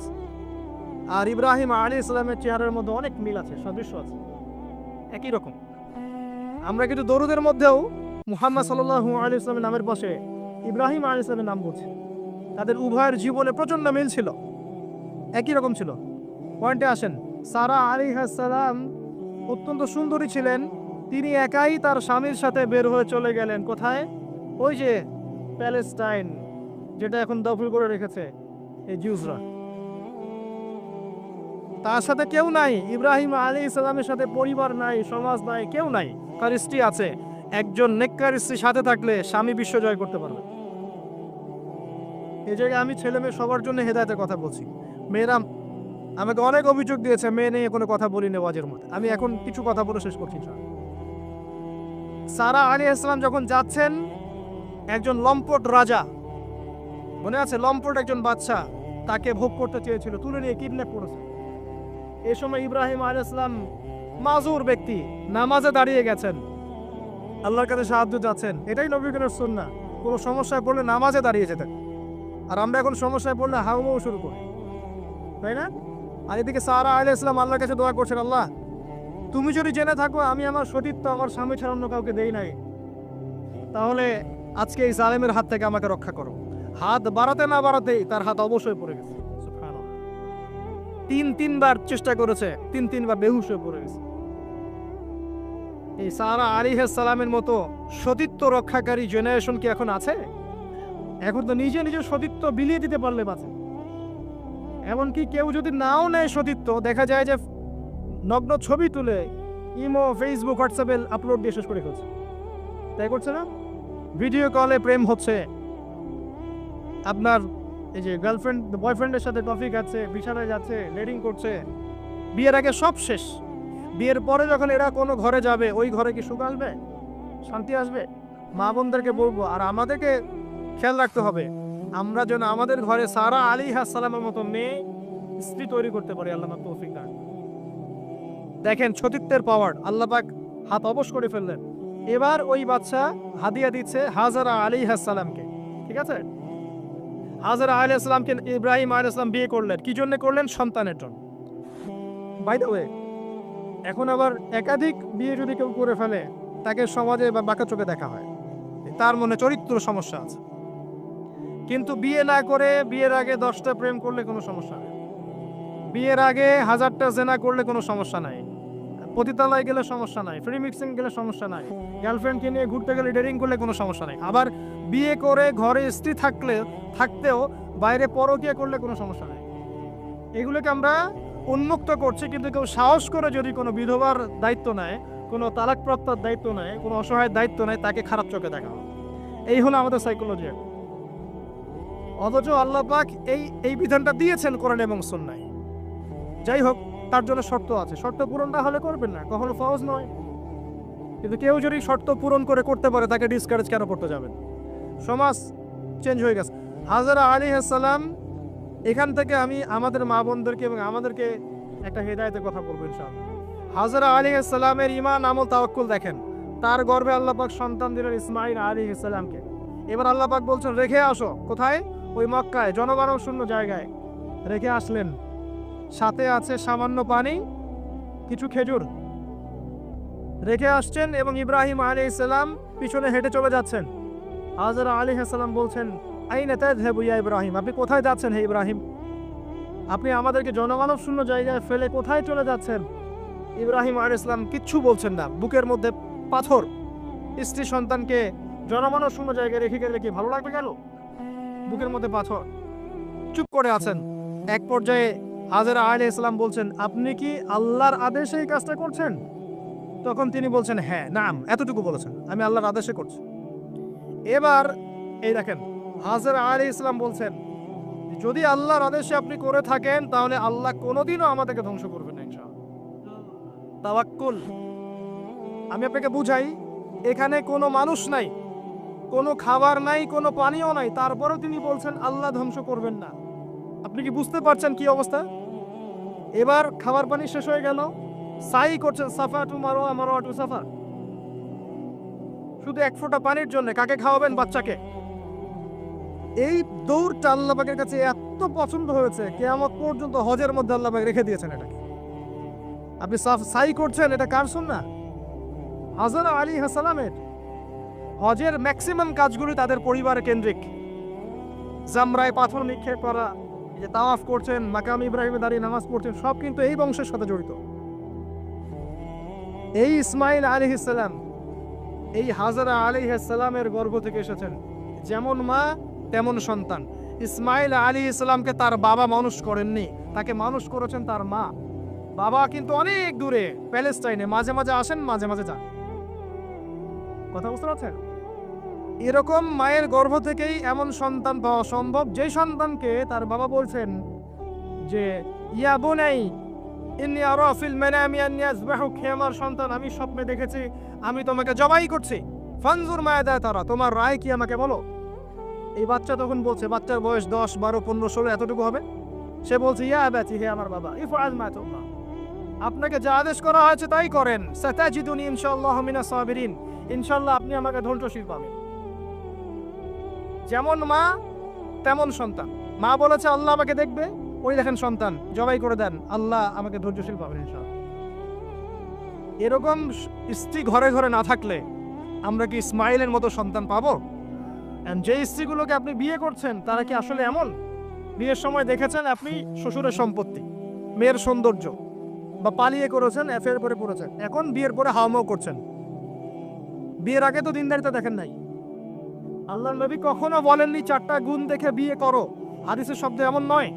আর ইব্রাহিম আলাইহিস সালামের চেহারার মধ্যে অনেক মিল আছে, সাদৃশ্য আছে, একই রকম। আমরা কিন্তু দরুদের মধ্যেও মুহাম্মদ সাল্লাল্লাহু আলাইহি ওয়াসাল্লামের নামের পাশে ইব্রাহিম আলাইহিস সালামের নাম বলছি। তাদের উভয়ের জীবনে প্রচন্ড মিল ছিল, একই রকম ছিল। পয়েন্টে আসেন, সারা আলাইহিস সালাম অত্যন্ত সুন্দরী ছিলেন। তিনি একাই তার স্বামীর সাথে বের হয়ে চলে গেলেন কোথায়? ওই যে প্যালেস্টাইন, যেটা এখন দখল করে রেখেছে এই জিউসরা। তার সাথে কেউ নাই। ইব্রাহিম আলাইহিস সালামের সাথে পরিবার নাই, সমাজ নাই, কেউ নাই। তার স্ত্রী আছে। একজন নেককার স্ত্রী সাথে থাকলে স্বামী বিশ্ব জয় করতে পারবে। এই জায়গায় আমি ছেলে মেয়ে সবার জন্য হেদায়েতের কথা বলছি। মেয়েরা আমাকে অনেক অভিযোগ দিয়েছে, মেয়ে নিয়ে কোনো কথা বলি না ওয়াজের মধ্যে। আমি এখন কিছু কথা বলে শেষ করছি। সারা আলাইহিস সালাম যখন যাচ্ছেন, একজন লম্পট রাজা, মনে আছে, লম্পট একজন বাদশা তাকে ভোগ করতে চেয়েছিল, তুলে নিয়ে কিডন্যাপ করেছে। এ সময় ইব্রাহিম আলাইহিস সালাম মাজুর ব্যক্তি, নামাজে দাঁড়িয়ে গেছেন, আল্লাহর কাছে সাহায্য চাচ্ছেন। এটাই নবীগণের সুন্নাহ। কোনো সমস্যায় পড়লে নামাজে দাঁড়িয়ে যেতেন। আর আমরা এখন সমস্যায় পড়লে হাউমাউ শুরু করি, তাই না? আর এদিকে সারা আলাইহিস সালাম আল্লাহর কাছে দোয়া করছেন, আল্লাহ তুমি যদি জেনে থাকো আমি আমার সতীত্ব আমার স্বামী ছাড়া অন্য কাউকে দেই নাই, তাহলে আজকে এই জালেমের হাত থেকে আমাকে রক্ষা করো। হাত বাড়াতে না বাড়াতেই তার হাত অবশ্যই পড়ে গেছে। সুবহানাল্লাহ। তিনবার চেষ্টা করেছে, তিনবার বেহুশ হয়ে পড়ে গেছে। এই সারা আলাইহিস সালামের মতো সতীত্ব রক্ষাকারী জেনারেশন কি এখন আছে? এখন তো নিজে নিজের সতীত্ব বিলিয়ে দিতে পারলে বাঁচে। এমনকি কেউ যদি নাও নেয় সতীত্ব, দেখা যায় যে নগ্ন ছবি তুলে ইমো, ফেসবুক, হোয়াটসঅ্যাপে আপলোড দিয়ে শেষ করে ফেলছে, তাই করছে না? ভিডিও কলে প্রেম হচ্ছে, আপনার এই যে গার্লফ্রেন্ড বয়ফ্রেন্ডের সাথে কফি খাচ্ছে, বিছানায় যাচ্ছে, লেডিং করছে, বিয়ের আগে সব শেষ। বিয়ের পরে যখন এরা কোনো ঘরে যাবে, ওই ঘরে কি সুখ আসবে, শান্তি আসবে? মা বোনদেরকে বলবো, আর আমাদেরকে খেয়াল রাখতে হবে আমরা যেন আমাদের ঘরে সারা আলাইহিস সালামের মতো মেয়ে স্ত্রী তৈরি করতে পারি। আল্লাহ আমাদের তৌফিক দান। দেখেন সতীত্বের পাওয়ার, আল্লাহ পাক হাত অবশ করে ফেললেন। এবার ওই বাদশা হাদিয়া দিচ্ছে হাজারা আলাইহিস সালামকে, ঠিক আছে? হাজারা আলাইহিস সালামকে ইব্রাহিম আলাইহিস সালাম বিয়ে করলেন, কি জন্য করলেন? সন্তানের জন্য। বাই দ্য ওয়ে, এখন আবার একাধিক বিয়ে যদি কেউ করে ফেলে, তাকে সমাজে বা বাঁকা চোখে দেখা হয়, তার মনে চরিত্র সমস্যা আছে। কিন্তু বিয়ে না করে বিয়ের আগে 10টা প্রেম করলে কোনো সমস্যা নেই, বিয়ের আগে 1000টা জেনা করলে কোনো সমস্যা নাই, পতিতালয় গেলে সমস্যা নাই, ফ্রি মিক্সিং গেলে সমস্যা নাই, গার্লফ্রেন্ডকে নিয়ে ঘুরতে গেলে ডেটিং করলে কোনো সমস্যা নাই। আবার বিয়ে করে ঘরে স্ত্রী থাকতেও বাইরে পরকীয়া করলে কোনো সমস্যা নাই। এগুলোকে আমরা উন্মুক্ত করছি, কিন্তু কেউ সাহস করে যদি কোনো বিধবার দায়িত্ব নেয়, কোনো তালাকপ্রাপ্তার দায়িত্ব নেয়, কোনো অসহায়ের দায়িত্ব নেয়, তাকে খারাপ চোখে দেখা হয়। এই হলো আমাদের সাইকোলজি। অথচ আল্লাহ পাক এই বিধানটা দিয়েছেন কোরআন এবং সুন্নাহয়। যাই হোক, তার জন্য শর্ত আছে, শর্ত পূরণ না হলে করবেন না, কখনো ফরজ নয়। কিন্তু কেউ যদি শর্ত পূরণ করে করতে পারে, তাকে ডিসকারেজ কেন করতে যাবেন? সমাজ চেঞ্জ হয়ে গেছে। হাজরা আলাইহিস সালাম, এখান থেকে আমি আমাদের মা বোনদেরকে এবং আমাদেরকে একটা হেদায়েতের কথা বলবো ইনশাআল্লাহ। হাজরা আলাইহিস সালামের ঈমান, আমল, তাওয়াক্কুল দেখেন। তার গর্ভে আল্লাহ পাক সন্তান দিলেন ইসমাঈল আলাইহিস সালামকে। এবার আল্লাহ পাক বলছেন রেখে আসো, কোথায়? ওই মক্কায়, জনমানব শূন্য জায়গায় রেখে আসলেন। সাথে আছে সামান্য পানি, কিছু খেজুর, রেখে আসছেন এবং ইব্রাহিম আলাইহিস সালাম পিছনে হেঁটে চলে যাচ্ছেন। হাজরা আলাইহিস সালাম বলছেন, আইনা তাযহাবু ইয়া ইব্রাহিম, আপনি কোথায় যাচ্ছেন হে ইব্রাহিম? আপনি আমাদেরকে জনমানব শূন্য জায়গায় ফেলে কোথায় চলে যাচ্ছেন? ইব্রাহিম আলাইহিস সালাম কিচ্ছু বলছেন না, বুকের মধ্যে পাথর। স্ত্রী সন্তানকে জনমানব শূন্য জায়গায় রেখে গেলে কি ভালো লাগবে? গেল বুকের মধ্যে পাথর, চুপ করে আছেন। এক পর্যায়ে হাজরা আলাইহিস সালাম বলছেন, আপনি কি আল্লাহর আদেশে এই কাজটা করছেন? তখন তিনি বলছেন, হ্যাঁ, নাম, এতটুকু বলেছেন, আমি আল্লাহর আদেশে করছি। এবার এই দেখেন, হাজরা আলাইহিস সালাম বলছেন, যদি আল্লাহর আদেশে আপনি করে থাকেন, তাহলে আল্লাহ কোনোদিনও আমাদেরকে ধ্বংস করবেন না ইনশাআল্লাহ। তাওয়াক্কুল। আমি আপনাকে বুঝাই, এখানে কোনো মানুষ নাই, কোনো খাবার নাই, কোনো পানিও নাই, তারপরেও তিনি বলছেন আল্লাহ ধ্বংস করবেন না। আপনি কি বুঝতে পারছেন কি অবস্থা? এবার খাবার পানি শেষ হয়ে গেল, সাই করছেন সাফা টু মারোয়া, মারোয়া টু সাফা, শুধু এক ফোঁটা পানির জন্য। কাকে খাওয়াবেন? বাচ্চাকে। এই দৌড়টা আল্লাহ পাকের কাছে এত পছন্দ হয়েছে, কিয়ামত পর্যন্ত হজের মধ্যে আল্লাহ পাক রেখে দিয়েছেন এটাকে। আপনি সাই করছেন, এটা কার সুন্নাহ? হাজরা আলাইহিস সালামের। হজের ম্যাক্সিমাম কাজগুলি তাদের পরিবার কেন্দ্রিক। জামরায় পাথর নিক্ষেপ করা, এই যে তাওয়াফ করছেন, মাকাম ইব্রাহিমে দাঁড়িয়ে নামাজ পড়ছেন, সব কিন্তু এই বংশের সাথে জড়িত। এই ইসমাঈল আলাইহিস সালাম, এই হাজরা আলাইহিস সালামের গর্ভ থেকে এসেছেন। যেমন মা তেমন সন্তান। ইসমাঈল আলাইহিস সালামকে তার বাবা মানুষ করেননি, তাকে মানুষ করেছেন তার মা। বাবা কিন্তু অনেক দূরে, প্যালেস্টাইনে, মাঝে মাঝে আসেন, মাঝে মাঝে যান। কথা বুঝতে পারছেন? এরকম মায়ের গর্ভ থেকেই এমন সন্তান পাওয়া সম্ভব, যে সন্তানকে তার বাবা বলছেন যে ইয়া বুনাই ইন্নী আরা ফিল মানামি আন্নী আযবাহুক, হে আমার সন্তান, আমি স্বপ্নে দেখেছি আমি তোমাকে জবাই করছি, ফানজুর মায়াদা তারা, তোমার রায় কি আমাকে বলো। এই বাচ্চা তখন বলছে, বাচ্চার বয়স 10, 12, 15, 16 এতটুকু হবে। সে বলছে, ইয়া আবাতি, হে আমার বাবা, ইফআল মা তু'মার, আপনাকে যা আদেশ করা হয়েছে তাই করেন। সাতাজিদুনি ইনশাআল্লাহু মিনাস সাবিরিন, ইনশাআল্লাহ আপনি আমাকে ধৈর্যশীল পাবেন। যেমন মা তেমন সন্তান। মা বলেছে আল্লাহ আমাকে দেখবে, ওই দেখেন সন্তান জবাই করে দেন, আল্লাহ আমাকে ধৈর্যশীল পাবেন ইনশাআল্লাহ। এরকম স্ত্রী ঘরে ঘরে না থাকলে আমরা কি ইসমাইলের মতো সন্তান পাবো? যে স্ত্রীগুলোকে আপনি বিয়ে করছেন তারা কি আসলে এমন? বিয়ের সময় দেখেছেন আপনি শ্বশুরের সম্পত্তি, মেয়ের সৌন্দর্য, বা পালিয়ে করেছেন, অ্যাফেয়ার করে করেছেন, এখন বিয়ের পরে হাওমাও করছেন। বিয়ের আগে তো দিনদারিতা দেখেন নাই। আল্লাহর নবী কখনো বলেননি 4টা গুণ দেখে বিয়ে করো, হাদিসের শব্দ এমন নয়।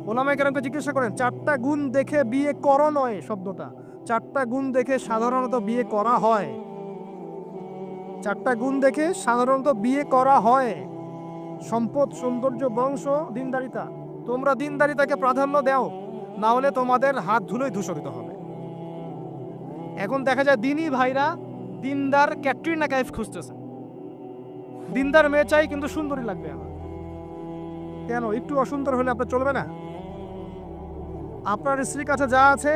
ওলামায়ে কেরামকে জিজ্ঞাসা করেন, 4টা গুণ দেখে বিয়ে করো নয় শব্দটা, 4টা গুণ দেখে সাধারণত বিয়ে করা হয়। 4টা গুণ দেখে সাধারণত বিয়ে করা হয়: সম্পদ, সৌন্দর্য, বংশ, দিনদারিতা। তোমরা দিনদারিতাকে প্রাধান্য দাও, না হলে তোমাদের হাত ধুলোয় ধূসরিত হবে। এখন দেখা যায় দিনই ভাইরা দিনদার ক্যাটরিনা কাইফ খুঁজতেছে। দিনদার মেয়ে চাই কিন্তু সুন্দরী লাগবে আমার। কেন? একটু অসুন্দর হলে আপনার চলবে না? আপনার স্ত্রীর কাছে যা আছে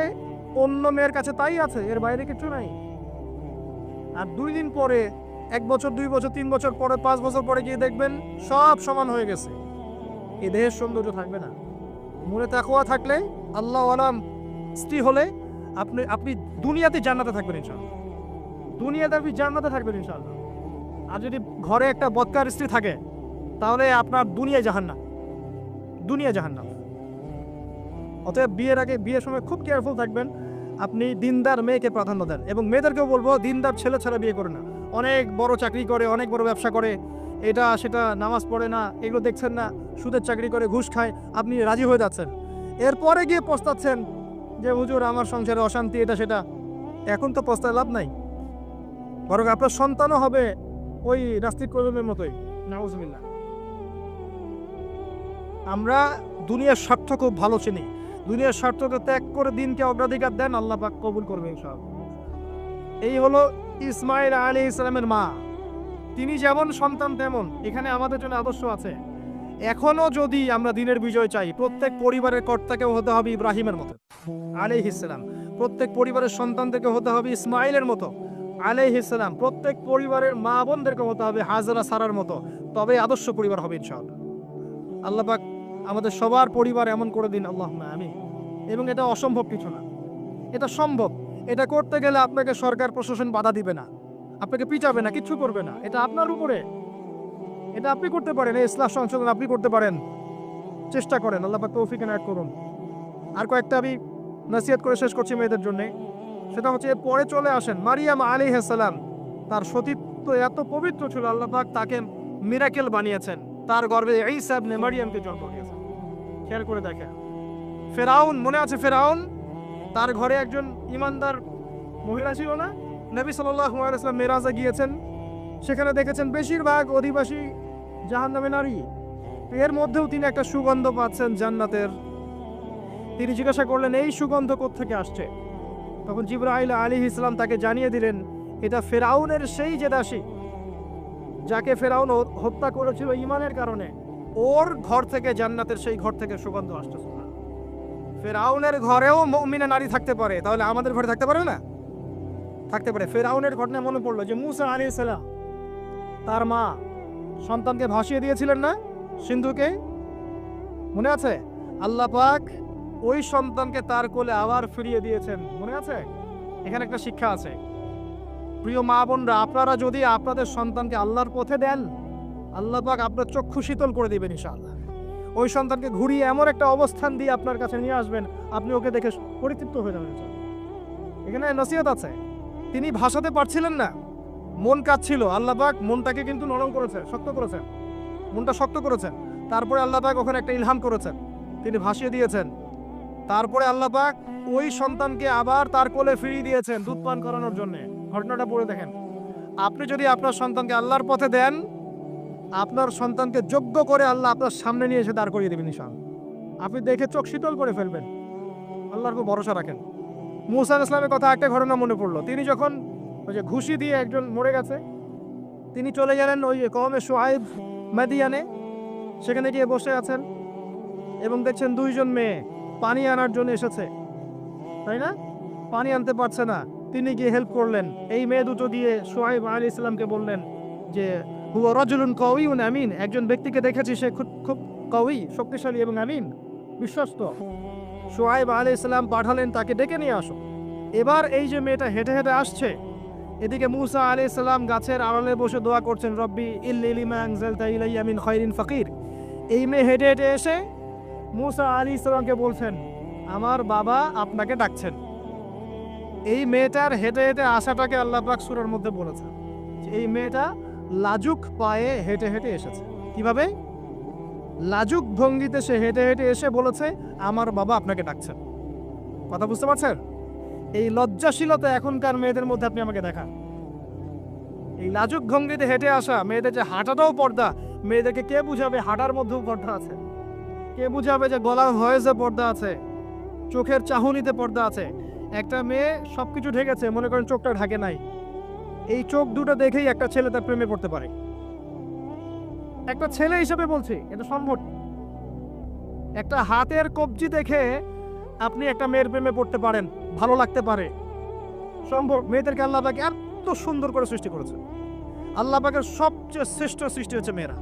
অন্য মেয়ের কাছে তাই আছে, এর বাইরে কিছু নাই। আর 2 দিন পরে, 1 বছর, 2 বছর, 3 বছর পরে, 5 বছর পরে গিয়ে দেখবেন সব সমান হয়ে গেছে। এ দেহের সৌন্দর্য থাকবে না। মনে তাকওয়া থাকলে, আল্লাহ আলাম স্ত্রী হলে আপনি দুনিয়াতে জান্নাতে থাকবেন ইনশাআল্লাহ। দুনিয়াতে আপনি জান্নাতে থাকবেন ইনশাআল্লাহ। আর যদি ঘরে একটা বদকার স্ত্রী থাকে তাহলে আপনার দুনিয়ায় জাহান্নাম, দুনিয়া জাহান্নাম। অতএব বিয়ের আগে, বিয়ের সময় খুব কেয়ারফুল থাকবেন। আপনি দিনদার মেয়েকে প্রাধান্য দেন, এবং মেয়েদেরকেও বলবো দিনদার ছেলে ছাড়া বিয়ে করে না। অনেক বড় চাকরি করে, অনেক বড় ব্যবসা করে, এটা সেটা, নামাজ পড়ে না, এগুলো দেখছেন না, সুদের চাকরি করে, ঘুষ খায়, আপনি রাজি হয়ে যাচ্ছেন। এরপরে গিয়ে পস্তাচ্ছেন যে হুজুর আমার সংসারে অশান্তি, এটা সেটা। এখন তো পস্তায় লাভ নাই, বরং আপনার সন্তানও হবে ওই নাস্তিক কলমের মতোই, নাউজুবিল্লাহ। আমরা দুনিয়ার স্বার্থ খুব ভালো চিনি। দুনিয়ার স্বার্থকে ত্যাগ করে দিনকে অগ্রাধিকার দেন, আল্লাহ পাক কবুল করবে ইনশাআল্লাহ। এই হলো ইসমাইল আলাইহিস সালামের মা। তিনি যেমন সন্তান তেমন এখানে আমাদের জন্য আদর্শ আছে। এখনো যদি আমরা দিনের বিজয় চাই, প্রত্যেক পরিবারের কর্তাকেও হতে হবে ইব্রাহিমের মতো আলাইহিস সালাম। প্রত্যেক পরিবারের সন্তানদেরকে হতে হবে ইসমাইলের মতো আলাইহিস সালাম। প্রত্যেক পরিবারের মা বোনদেরকে হতে হবে হাজরা সারার মতো। তবে আদর্শ পরিবার হবে ইনশাআল্লাহ। আল্লাহ পাক আমাদের সবার পরিবার এমন করে দিন, আল্লাহুম্মা আমিন। এবং এটা অসম্ভব কিছু না, এটা সম্ভব। এটা করতে গেলে আপনাকে সরকার প্রশাসন বাধা দিবে না, আপনাকে পিটাবে না, কিচ্ছু করবে না। এটা আপনার উপরে, এটা আপনি করতে পারেন। এই ইসলাম সংশোধন আপনি করতে পারেন, চেষ্টা করেন। আল্লাহ পাক তৌফিক এনায়েত করুন। আর কয়েকটা আমি নসিহত করে শেষ করছি মেয়েদের জন্য। সেটা হচ্ছে, পরে চলে আসেন মারিয়াম আলাইহিস সালাম। তার সতীত্ব এত পবিত্র ছিল, আল্লাহ পাক তাকে মিরাকেল বানিয়েছেন। তার গর্ভে ঈসা ইবনে মারিয়ামকে জন্ম দিয়েছেন। খেয়াল করে দেখেন, ফেরাউন, মনে আছে ফেরাউন? তার ঘরে একজন ইমানদার মহিলা ছিল না? নবী সাল্লাল্লাহু আলাইহি ওয়াসাল্লাম মেরাজে গিয়েছেন, সেখানে দেখেছেন বেশিরভাগ অধিবাসী জাহান্নামে নারী। এর মধ্যেও তিনি একটা সুগন্ধ পাচ্ছেন জান্নাতের। তিনি জিজ্ঞাসা করলেন, এই সুগন্ধ কোত্থেকে আসছে? তখন জিবরাইল আলাইহিস সালাম তাকে জানিয়ে দিলেন, এটা ফেরাউনের সেই যে দাসী যাকে ফেরাউন হত্যা করেছিল ঈমানের কারণে, ওর ঘর থেকে, জান্নাতের সেই ঘর থেকে সুগন্ধ আসতেছে। ফেরাউনের ঘরেও মুমিনা নারী থাকতে পারে, তাহলে আমাদের ঘরে থাকতে পারে না? থাকতে পারে। ফেরাউনের ঘটনা মনে পড়লো যে মুসা আলাইহিস সালাম, তার মা সন্তানকে ভাসিয়ে দিয়েছিলেন না সিন্ধুকে, মনে আছে? আল্লাহ পাক ওই সন্তানকে তার কোলে আবার ফিরিয়ে দিয়েছেন, মনে আছে? এখানে একটা শিক্ষা আছে। প্রিয় মা বোনরা, আপনারা যদি আপনাদের সন্তানকে আল্লাহর পথে দেন, আল্লাহ পাক আপনার চক্ষু শীতল করে দিবেন ইনশাআল্লাহ। ওই সন্তানকে ঘুরিয়ে এমন একটা অবস্থান দিয়ে আপনার কাছে নিয়ে আসবেন, আপনি ওকে দেখে পরিতৃপ্ত হয়ে যাবেন। এখানে নসিহত আছে। তিনি ভাষাতে পারছিলেন না, মন কাঁদছিল। আল্লাহ পাক মনটাকে কিন্তু নরম করেছেন, শক্ত করেছেন, মনটা শক্ত করেছেন। তারপরে আল্লাহ পাক ওখানে একটা ইলহাম করেছেন, তিনি ভাসিয়ে দিয়েছেন। তারপরে আল্লাহ পাক ওই সন্তানকে আবার তার কোলে ফিরিয়ে দিয়েছেন দুধ পান করানোর জন্য। ঘটনাটা পড়ে দেখেন। আপনি যদি আপনার সন্তানকে আল্লাহর পথে দেন, আপনার সন্তানকে যোগ্য করে আল্লাহ আপনার সামনে নিয়ে এসে দাঁড় করিয়ে দেবেন ইনশাআল্লাহ। আপনি দেখে চোখ শীতল করে ফেলবেন। আল্লাহর উপর ভরসা রাখেন। মুসা আলাইহিস সালামের কথা একটা ঘটনা মনে পড়লো। তিনি যখন ওই যে ঘুষি দিয়ে একজন মরে গেছে, তিনি চলে গেলেন ওই কওমে শুআইব মাদিয়ানে, সেখানে গিয়ে বসে আছেন এবং দেখছেন দুইজন মেয়ে পানি আনার জন্য এসেছে, তাই না? পানি আনতে পারছে না, তিনি গিয়ে হেল্প করলেন। এই মেয়ে দুটো দিয়ে শুআইব আলাইহিস সালামকে বললেন যে হুয়া রাজুলুন কাওয়িউন আমিন, একজন ব্যক্তিকে দেখেছি সে খুব কাওয়ি, শক্তিশালী এবং আমিন, বিশ্বস্ত। শুআইব আলাইহিস সালাম পাঠালেন তাকে ডেকে নিয়ে আসো। এবার এই যে মেয়েটা হেঁটে হেঁটে আসছে, এদিকে মুসা আলাইহিস সালাম গাছের আড়ালে বসে দোয়া করছেন, রব্বি ইল্লি লিমা আনজালতা ইলাইয়া মিন খায়রিন ফাকির। এই মেয়ে হেঁটে হেঁটে এসে মুসা আলাইহিস সালামকে বলছেন, আমার বাবা আপনাকে ডাকছেন। এই মেয়েটার হেঁটে হেঁটে আসাটাকে আল্লাহ পাক সূরার মধ্যে বলেছেন যে এই মেয়েটা লাজুক পায়ে হেঁটে হেঁটে এসেছে। কিভাবে? লাজুক ভঙ্গিতে সে হেঁটে হেঁটে এসে বলেছে, আমার বাবা আপনাকে ডাকছেন। কথা বুঝতে পারছেন? এই লজ্জাশীলতা এখনকার মেয়েদের মধ্যে আপনি আমাকে দেখান। এই লাজুক ভঙ্গিতে হেঁটে আসা মেয়েদের যে হাঁটাটাও পর্দা, মেয়েদেরকে কে বুঝাবে হাঁটার মধ্যেও পর্দা আছে? কে বুঝাবে যে গলার ভয়েসে পর্দা আছে, চোখের চাহনিতে পর্দা আছে? একটা মেয়ে সবকিছু ঢেকেছে, মনে করেন চোখটা ঢাকে নাই, এই চোখ দুটো দেখেই একটা ছেলে তার প্রেমে পড়তে পারে। একটা ছেলে হিসেবে বলছি, এটা সম্ভব। একটা হাতের কবজি দেখে আপনি একটা মেয়ের প্রেমে পড়তে পারেন, ভালো লাগতে পারে, সম্ভব। মেয়েদেরকে আল্লাহ পাক এত সুন্দর করে সৃষ্টি করেছে। আল্লাহ পাকের সবচেয়ে শ্রেষ্ঠ সৃষ্টি হচ্ছে মেয়েরা।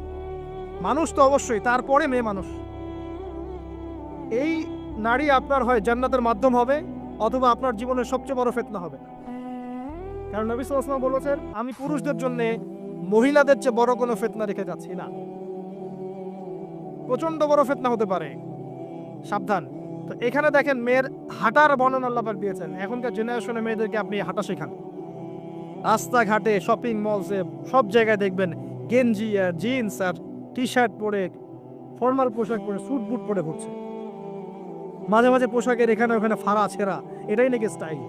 মানুষ তো অবশ্যই, তারপরে মেয়ে মানুষ। এই নারী আপনার হয় জান্নাতের মাধ্যম হবে, অথবা আপনার জীবনের সবচেয়ে বড় ফিতনা হবে। কারণ নবী সাল্লাল্লাহু আলাইহি ওয়াসাল্লাম বলেছেন, আমি পুরুষদের জন্য মহিলাদের চেয়ে বড় কোনো ফিতনা রেখে যাচ্ছি না। প্রচন্ড বড় ফিতনা হতে পারে, সাবধান। তো এখানে দেখেন মেয়ের হাঁটার বর্ণনা আল্লাহ পাক দিয়েছেন। এখনকার জেনারেশনে মেয়েদেরকে আপনি হাঁটা শেখান। রাস্তাঘাটে, শপিং মলসে, সব জায়গায় দেখবেন গেঞ্জি আর জিন্স আর টি শার্ট পরে, ফর্মাল পোশাক পরে, স্যুট বুট পরে ঘুরছে। মাঝে মাঝে পোশাকের এখানে ওখানে ফাড়া ছেঁড়া, এটাই নাকি স্টাইল।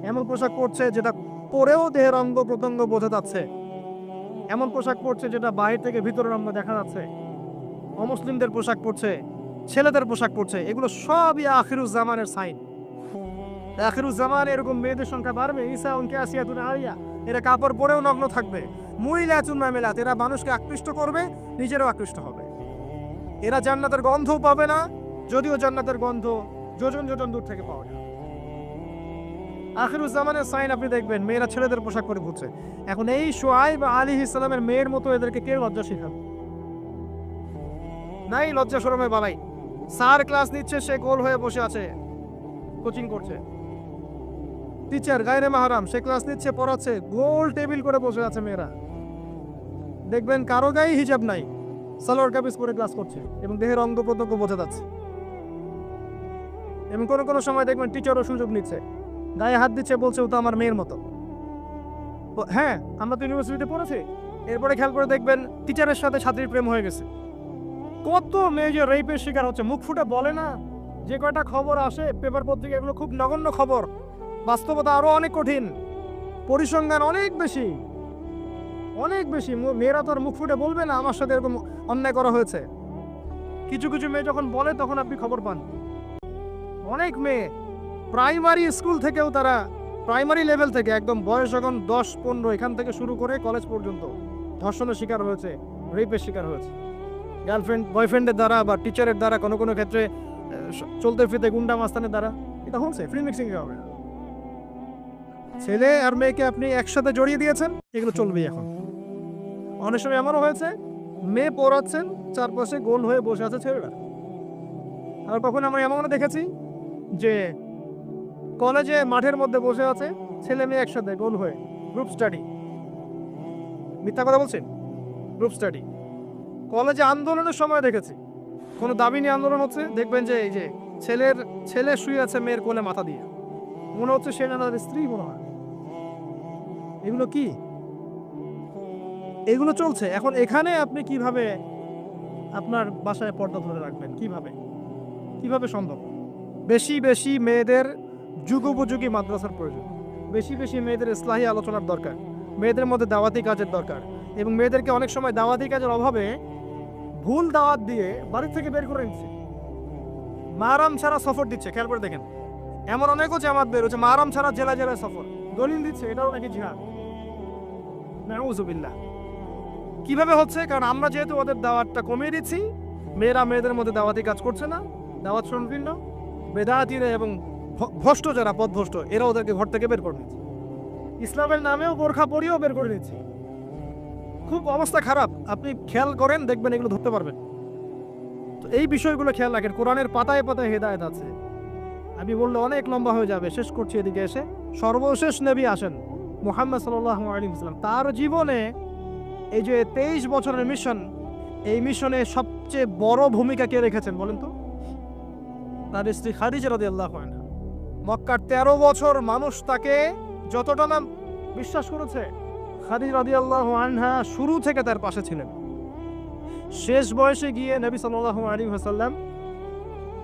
এমন পোশাক পরছে যেটা পরেও দেহের অঙ্গ প্রত্যঙ্গ বোঝা যাচ্ছে, এমন পোশাক পরছে যেটা বাইরে থেকে ভিতরের অঙ্গ দেখা যাচ্ছে। অমুসলিমদের পোশাক পরছে, ছেলেদের পোশাক পরছে, এগুলো সবই আখিরুজ জামানের সাইন। আখিরুজ জামান এরকম মেয়েদের সংখ্যা বাড়বে। ঈসা উনকে আসিয়াতুন আরিয়া, এরা কাপড় পরেও নগ্ন থাকবে। মুইলাতুন মামিলাত, এরা মানুষকে আকৃষ্ট করবে, নিজেরাও আকৃষ্ট হবে। এরা জান্নাতের গন্ধও পাবে না, যদিও জান্নাতের গন্ধ যোজন যোজন দূর থেকে পাওয়া যায়। আখিরুজ জামানের সাইন আপনি দেখবেন, মেয়েরা ছেলেদের পোশাক পরে ঘুরছে। এখন এই শুআইব আলাইহিস সালামের মেয়ের মতো এদেরকে কে লজ্জা শেখাবে? নাই লজ্জা শরমের বাবাই। স্যার ক্লাস নিচ্ছে, সে গোল হয়ে বসে আছে, কোচিং করছে। টিচার গায়রে মাহরাম, সে ক্লাস নিচ্ছে, পড়াচ্ছে, গোল টেবিল করে বসে আছে মেয়েরা। দেখবেন কারো গায়ে হিজাব নাই, সালোয়ার কামিজ পরে ক্লাস করছে এবং দেহের অঙ্গ প্রত্যঙ্গ বোঝা যাচ্ছে। এবং কোনো কোনো সময় দেখবেন টিচারও সুযোগ নিচ্ছে, গায়ে হাত দিচ্ছে, বলছে ও তো আমার মেয়ের মতো। হ্যাঁ, আমরা তো ইউনিভার্সিটিতে পড়েছি। এরপরে খেয়াল করে দেখবেন টিচারের সাথে ছাত্রীর প্রেম হয়ে গেছে। কত মেয়ে যে রেপের শিকার হচ্ছে, মুখ ফুটে বলে না। যে কয়টা খবর আসে পেপার পত্রিকা, এগুলো খুব নগণ্য খবর, বাস্তবতা আরো অনেক কঠিন, পরিসংখ্যান অনেক বেশি, অনেক বেশি। মেয়েরা তো আর মুখ ফুটে বলবে না আমার সাথে এরকম অন্যায় করা হয়েছে। কিছু কিছু মেয়ে যখন বলে তখন আপনি খবর পান। অনেক মেয়ে প্রাইমারি স্কুল থেকেও, তারা প্রাইমারি লেভেল থেকে একদম বয়স যখন 10-15 এখান থেকে শুরু করে কলেজ পর্যন্ত ধর্ষণের শিকার হয়েছে, রেপের শিকার হয়েছে। গার্লফ্রেন্ড বয়ফ্রেন্ডের দ্বারা বা টিচারের দ্বারা, কোনো কোনো ক্ষেত্রে চলতে ফিরতে গুন্ডা মাস্তানের দ্বারা। এটা হচ্ছে ফ্রি মিক্সিং এ হবে। ছেলে আর মেয়েকে আপনি একসাথে জড়িয়ে দিয়েছেন, এগুলো চলবেই। এখন অনেক সময় এমনও হয়েছে, মেয়ে পড়াচ্ছেন, চারপাশে গোল হয়ে বসে আছে ছেলেরা। আর কখন আমরা এমনও দেখেছি যে কলেজে মাঠের মধ্যে বসে আছে ছেলে মেয়ে একসাথে গোল হয়ে, গ্রুপ স্টাডি। মিথ্যা কথা বলছেন? Group study. কলেজে আন্দোলনের সময় দেখেছি, কোনো দাবি নিয়ে আন্দোলন হচ্ছে, দেখবেন যে এই যে ছেলে শুয়ে আছে মেয়ের কোলে মাথা দিয়ে, মনে হচ্ছে সে না তাদের স্ত্রী মনে হয়। এগুলো কি? এগুলো চলছে। এখন এখানে আপনি কিভাবে আপনার বাসায় পর্দা ধরে রাখবেন? কিভাবে সম্ভব? বেশি বেশি মেয়েদের যুগোপযোগী মাদ্রাসার প্রয়োজন, বেশি বেশি মেয়েদের ইসলাহি আলোচনার দরকার, মেয়েদের মধ্যে দাওয়াতি কাজের দরকার। এবং মেয়েদেরকে অনেক সময় দাওয়াতি কাজের অভাবে ভুল দাওয়াত দিয়ে বাড়ি থেকে বের করে নিচ্ছে, মাহরাম ছাড়া সফর দিচ্ছে। খেয়াল করে দেখেন, এমন অনেকও জামাত বের হচ্ছে মাহরাম ছাড়া জেলা জেলায় সফর, দলিল দিচ্ছে এটাও নাকি জিহাদ। নাউযুবিল্লাহ। কিভাবে হচ্ছে? কারণ আমরা যেহেতু ওদের দাওয়াতটা কমিয়ে দিচ্ছি, মেয়েরা মেয়েদের মধ্যে দাওয়াতি কাজ করছে না, দাওয়াত সংকীর্ণ, বেদাতীরা এবং ভ্রষ্ট যারা পথভ্রষ্ট এরা ওদেরকে ঘর থেকে বের করে নিচ্ছে। ইসলামের নামেও বোরখা পরিয়েও বের করে নিচ্ছে। খুব অবস্থা খারাপ। আপনি খেয়াল করেন, দেখবেন এগুলো ধরতে পারবেন। তো এই বিষয়গুলো খেয়াল রাখেন। কোরআনের পাতায় পাতায় হেদায়েত আছে। আমি বললে অনেক লম্বা হয়ে যাবে, শেষ করছি এদিকে এসে। সর্বশেষ নবী আসেন মুহাম্মদ সাল্লাল্লাহু আলাইহি ওয়াসাল্লাম। তার জীবনে এই যে 23 বছরের মিশন, এই মিশনে সবচেয়ে বড় ভূমিকা কে রেখেছেন বলেন তো? তার স্ত্রী খাদিজা রাদিয়াল্লাহু আনহা। মক্কার 13 বছর মানুষ তাকে যতটা না বিশ্বাস করেছে, খাদিজা রাদিয়াল্লাহু আনহা শুরু থেকে তার পাশে ছিলেন। শেষ বয়সে গিয়ে নবী সাল্লাল্লাহু আলাইহি ওয়াসাল্লাম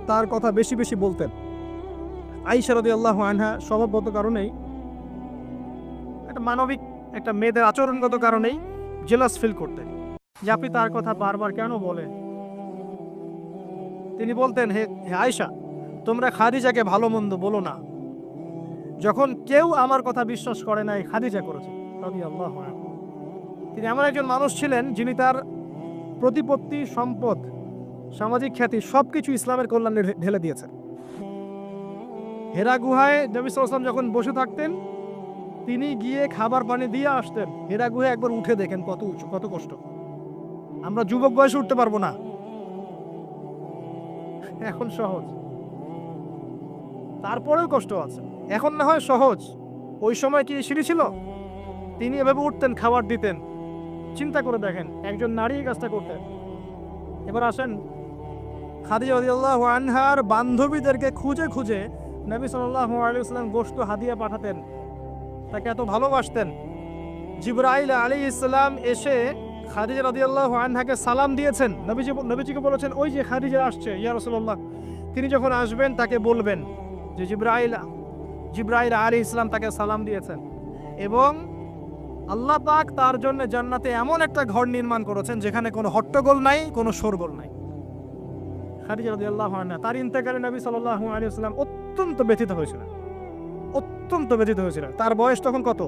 তার কথা বেশি বেশি বলতেন। আয়েশা রাদিয়াল্লাহু আনহা স্বভাবগত কারণেই, একটা মানবিক একটা মেয়েদের আচরণগত কারণেই জেলাস ফিল করতেন যে আপনি তার কথা বারবার কেন বলেন। তিনি বলতেন, হে আয়েশা, তোমরা খাদিজাকে ভালো মন্দ বলো না। যখন কেউ আমার কথা বিশ্বাস করে নাই, খাদিজা করেছে রাদিয়াল্লাহু আনহা। তিনি এমন একজন মানুষ ছিলেন যিনি তার প্রতিপত্তি, সম্পদ, সামাজিক খ্যাতি সবকিছু ইসলামের কল্যাণে ঢেলে দিয়েছেন। হেরা গুহায় নবী সাল্লাল্লাহু আলাইহি ওয়াসাল্লাম যখন বসে থাকতেন, তিনি গিয়ে খাবার পানি দিয়ে আসতেন। হেরা গুহায় একবার উঠে দেখেন কত উঁচু, কত কষ্ট। আমরা যুবক বয়সে উঠতে পারবো না, এখন সহজ, তারপরেও কষ্ট আছে। এখন না হয় সহজ, ওই সময় কি সিঁড়ি ছিল? তিনি এভাবে উঠতেন, খাবার দিতেন। চিন্তা করে দেখেন, একজন নারী এই কাজটা করতেন। এবার আসেন, খাদিজা রাদিয়াল্লাহু আনহার বান্ধবীদেরকে খুঁজে খুঁজে নবী সাল্লাল্লাহু আলাইহি ওয়াসাল্লাম গোশত হাদিয়া পাঠাতেন, তাকে এত ভালোবাসতেন। জিবরাইল আলাইহিস সালাম এসে খাদিজা রাদিয়াল্লাহু আনহাকে সালাম দিয়েছেন। নবীজিকে বলেছেন, ওই যে খাদিজা আসছে ইয়া রাসূলুল্লাহ, তিনি যখন আসবেন তাকে বলবেন যে জিবরাইল আলাইহিস সালাম তাকে সালাম দিয়েছেন, এবং আল্লাহ পাক তার জন্য জান্নাতে এমন একটা ঘর নির্মাণ করেছেন যেখানে কোনো হট্টগোল নাই, কোনো শোরগোল নাই। খাদিজা রাদিয়াল্লাহু আনহা, তার ইন্তেকালে নবী সাল্লাল্লাহু আলাইহি ওয়াসাল্লাম অত্যন্ত ব্যথিত হয়েছিলেন, অত্যন্ত ব্যথিত হয়েছিলেন। তার বয়স তখন কত?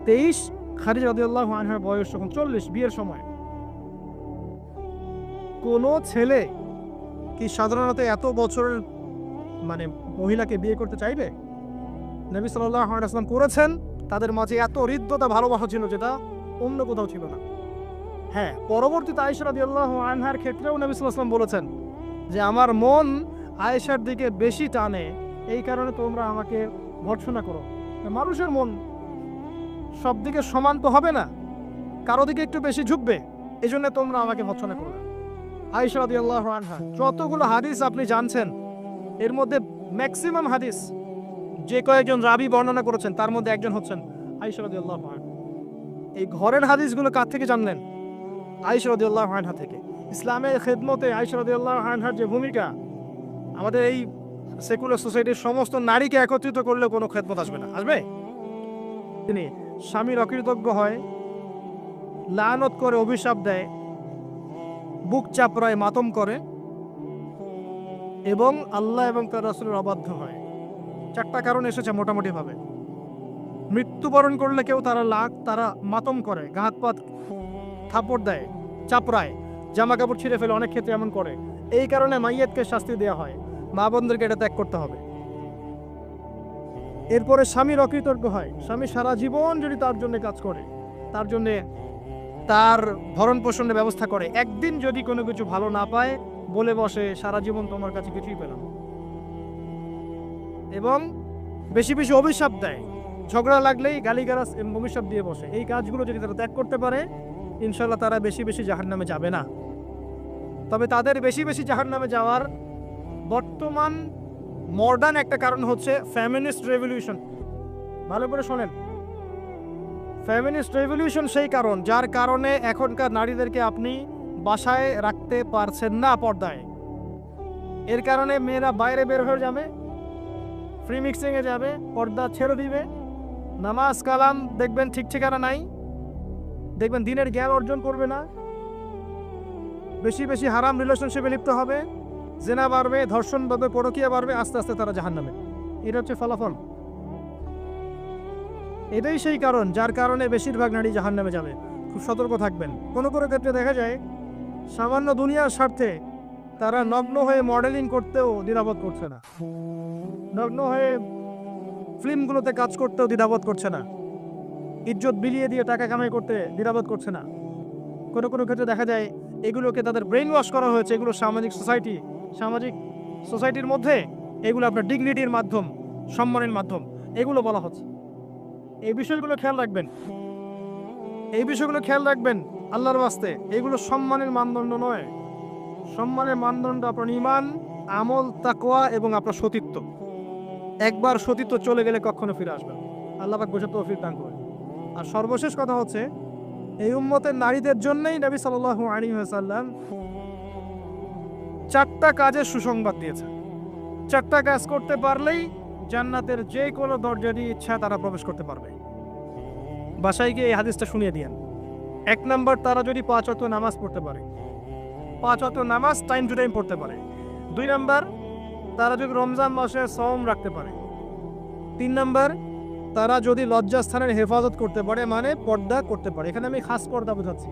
23। খাদিজা রাদিয়াল্লাহু আনহার বয়স তখন 40, বিয়ের সময়। কোন ছেলে কি সাধারণত এত বছরের মহিলাকে বিয়ে করতে চাইবে? নবী সাল্লাল্লাহু আলাইহি ওয়াসাল্লাম করেছেন। তাদের মাঝে এত হৃদ্যতা, ভালোবাসা ছিল যেটা অন্য কোথাও ছিল না। হ্যাঁ, পরবর্তীতে আয়েশা রাদিয়াল্লাহু আনহার ক্ষেত্রেও নবী সাল্লাল্লাহু আলাইহি ওয়াসাল্লাম বলেছেন যে আমার মন আয়েশার দিকে বেশি টানে, এই কারণে তোমরা আমাকে ভর্ৎসনা করো। মানুষের মন সব দিকে সমান তো হবে না, কারো দিকে একটু বেশি ঝুঁকবে, এই জন্য তোমরা আমাকে ভর্ৎসনা করো। আয়েশা রাদিয়াল্লাহু আনহা, যতগুলো হাদিস আপনি জানছেন এর মধ্যে ম্যাক্সিমাম হাদিস যে কয়েকজন রাবি বর্ণনা করেছেন তার মধ্যে একজন হচ্ছেন আয়েশা রাদিয়াল্লাহু আনহা। এই ঘরের হাদিসগুলো কার থেকে জানলেন? আয়েশা রাদিয়াল্লাহু আনহা থেকে। ইসলামের খেদমতে আয়েশা রাদিয়াল্লাহু আনহার যে ভূমিকা, আমাদের এই সেকুলার সোসাইটির সমস্ত নারীকে একত্রিত করলে কোনো খেদমত আসবে না, আসবে? তিনি স্বামীর অকৃতজ্ঞ হয়, লানত করে, অভিশাপ দেয়, বুক চাপড়ায়, মাতম করে এবং আল্লাহ এবং তার রাসূলের অবাধ্য হয়। 4টা কারণ এসেছে মোটামুটি ভাবে। মৃত্যুবরণ করলে কেউ তারা মাতম করে, ঘাত পাত, থাপড় দেয়, চাপড়ায়, জামা কাপড় ছিঁড়ে ফেলে, অনেক ক্ষেত্রে এমন করে। এই কারণে মাইয়াতকে শাস্তি দেওয়া হয়, মা বোনদেরকে এটা ত্যাগ করতে হবে। এরপরে স্বামীর অকৃতজ্ঞ হয়, স্বামী সারা জীবন যদি তার জন্য কাজ করে, তার জন্য তার ভরণ পোষণের ব্যবস্থা করে, একদিন যদি কোনো কিছু ভালো না পায় বলে বসে সারা জীবন তোমার কাছে কিছুই পেলাম, এবং বেশি বেশি অভিশাপ দেয়, ঝগড়া লাগলেই গালিগালাজ এবং অভিশাপ দিয়ে বসে। এই কাজগুলো যদি তারা ত্যাগ করতে পারে, ইনশাল্লাহ তারা বেশি বেশি জাহান্নামে যাবে না। তবে তাদের বেশি বেশি জাহান্নামে যাওয়ার বর্তমান মডার্ন একটা কারণ হচ্ছে ফেমিনিস্ট রেভলিউশন। ভালো করে শোনেন, ফেমিনিস্ট রেভলিউশন সেই কারণ যার কারণে এখনকার নারীদেরকে আপনি বাসায় রাখতে পারছেন না পর্দায়। এর কারণে মেয়েরা বাইরে বের হয়ে যাবে, ফ্রি মিক্সিংয়ে যাবে, পর্দা ছেড়ে দিবে, নামাজ কালাম দেখবেন ঠিক ঠিকানা নাই, দেখবেন দিনের জ্ঞান অর্জন করবে না, বেশি বেশি হারাম রিলেশনশিপে লিপ্ত হবে, জেনা বাড়বে, ধর্ষণ বাড়বে, পরকীয়া বাড়বে, আস্তে আস্তে তারা জাহান্নামে। এটা হচ্ছে ফলাফল। এটাই সেই কারণ যার কারণে বেশিরভাগ নারী জাহান্নামে যাবে। খুব সতর্ক থাকবেন। কোনো কোনো ক্ষেত্রে দেখা যায় সামান্য দুনিয়ার স্বার্থে তারা নগ্ন হয়ে মডেলিং করতেও দ্বিধাবোধ করছে না, নগ্ন হয়ে ফিল্মগুলোতে কাজ করতেও দ্বিধাবোধ করছে না, ইজ্জত বিলিয়ে দিয়ে টাকা কামাই করতে দ্বিধাবোধ করছে না। কোনো কোনো ক্ষেত্রে দেখা যায় এগুলোকে তাদের ব্রেন ওয়াশ করা হয়েছে। এগুলো সামাজিক সোসাইটির মধ্যে এগুলো আপনার ডিগনিটির মাধ্যম, সম্মানের মাধ্যম, এগুলো বলা হচ্ছে। এই বিষয়গুলো খেয়াল রাখবেন, এই বিষয়গুলো খেয়াল রাখবেন আল্লাহর ওয়াস্তে। এগুলো সম্মানের মানদণ্ড নয়। সম্মানের মানদণ্ড আপনার ঈমান, আমল, তাকওয়া এবং আপনার সতীত্ব। একবার সতীত্ব চলে গেলে কখনো ফিরে আসবে না। আল্লাহ পাক বোঝার তৌফিক দান করেন। আর সর্বশেষ কথা হচ্ছে, এই উম্মতের নারীদের জন্যই নবী সাল্লাল্লাহু আলাইহি ওয়াসাল্লাম 4টা কাজের সুসংবাদ দিয়েছেন। 4টা কাজ করতে পারলেই জান্নাতের যে কোনো দরজা দিয়ে ইচ্ছা তারা প্রবেশ করতে পারবে। বাসায় গিয়ে এই হাদিসটা শুনিয়ে দিয়েন। 1 নাম্বার, তারা যদি 5 ওয়াক্ত নামাজ পড়তে পারে, 5 ওয়াক্ত নামাজ টাইম টু টাইম পড়তে পারে। 2 নাম্বার, তারা যদি রমজান মাসে সওম রাখতে পারে। 3 নাম্বার, তারা যদি লজ্জাস্থানের হেফাজত করতে পারে, মানে পর্দা করতে পারে। এখানে আমি খাস পর্দা বোঝাচ্ছি,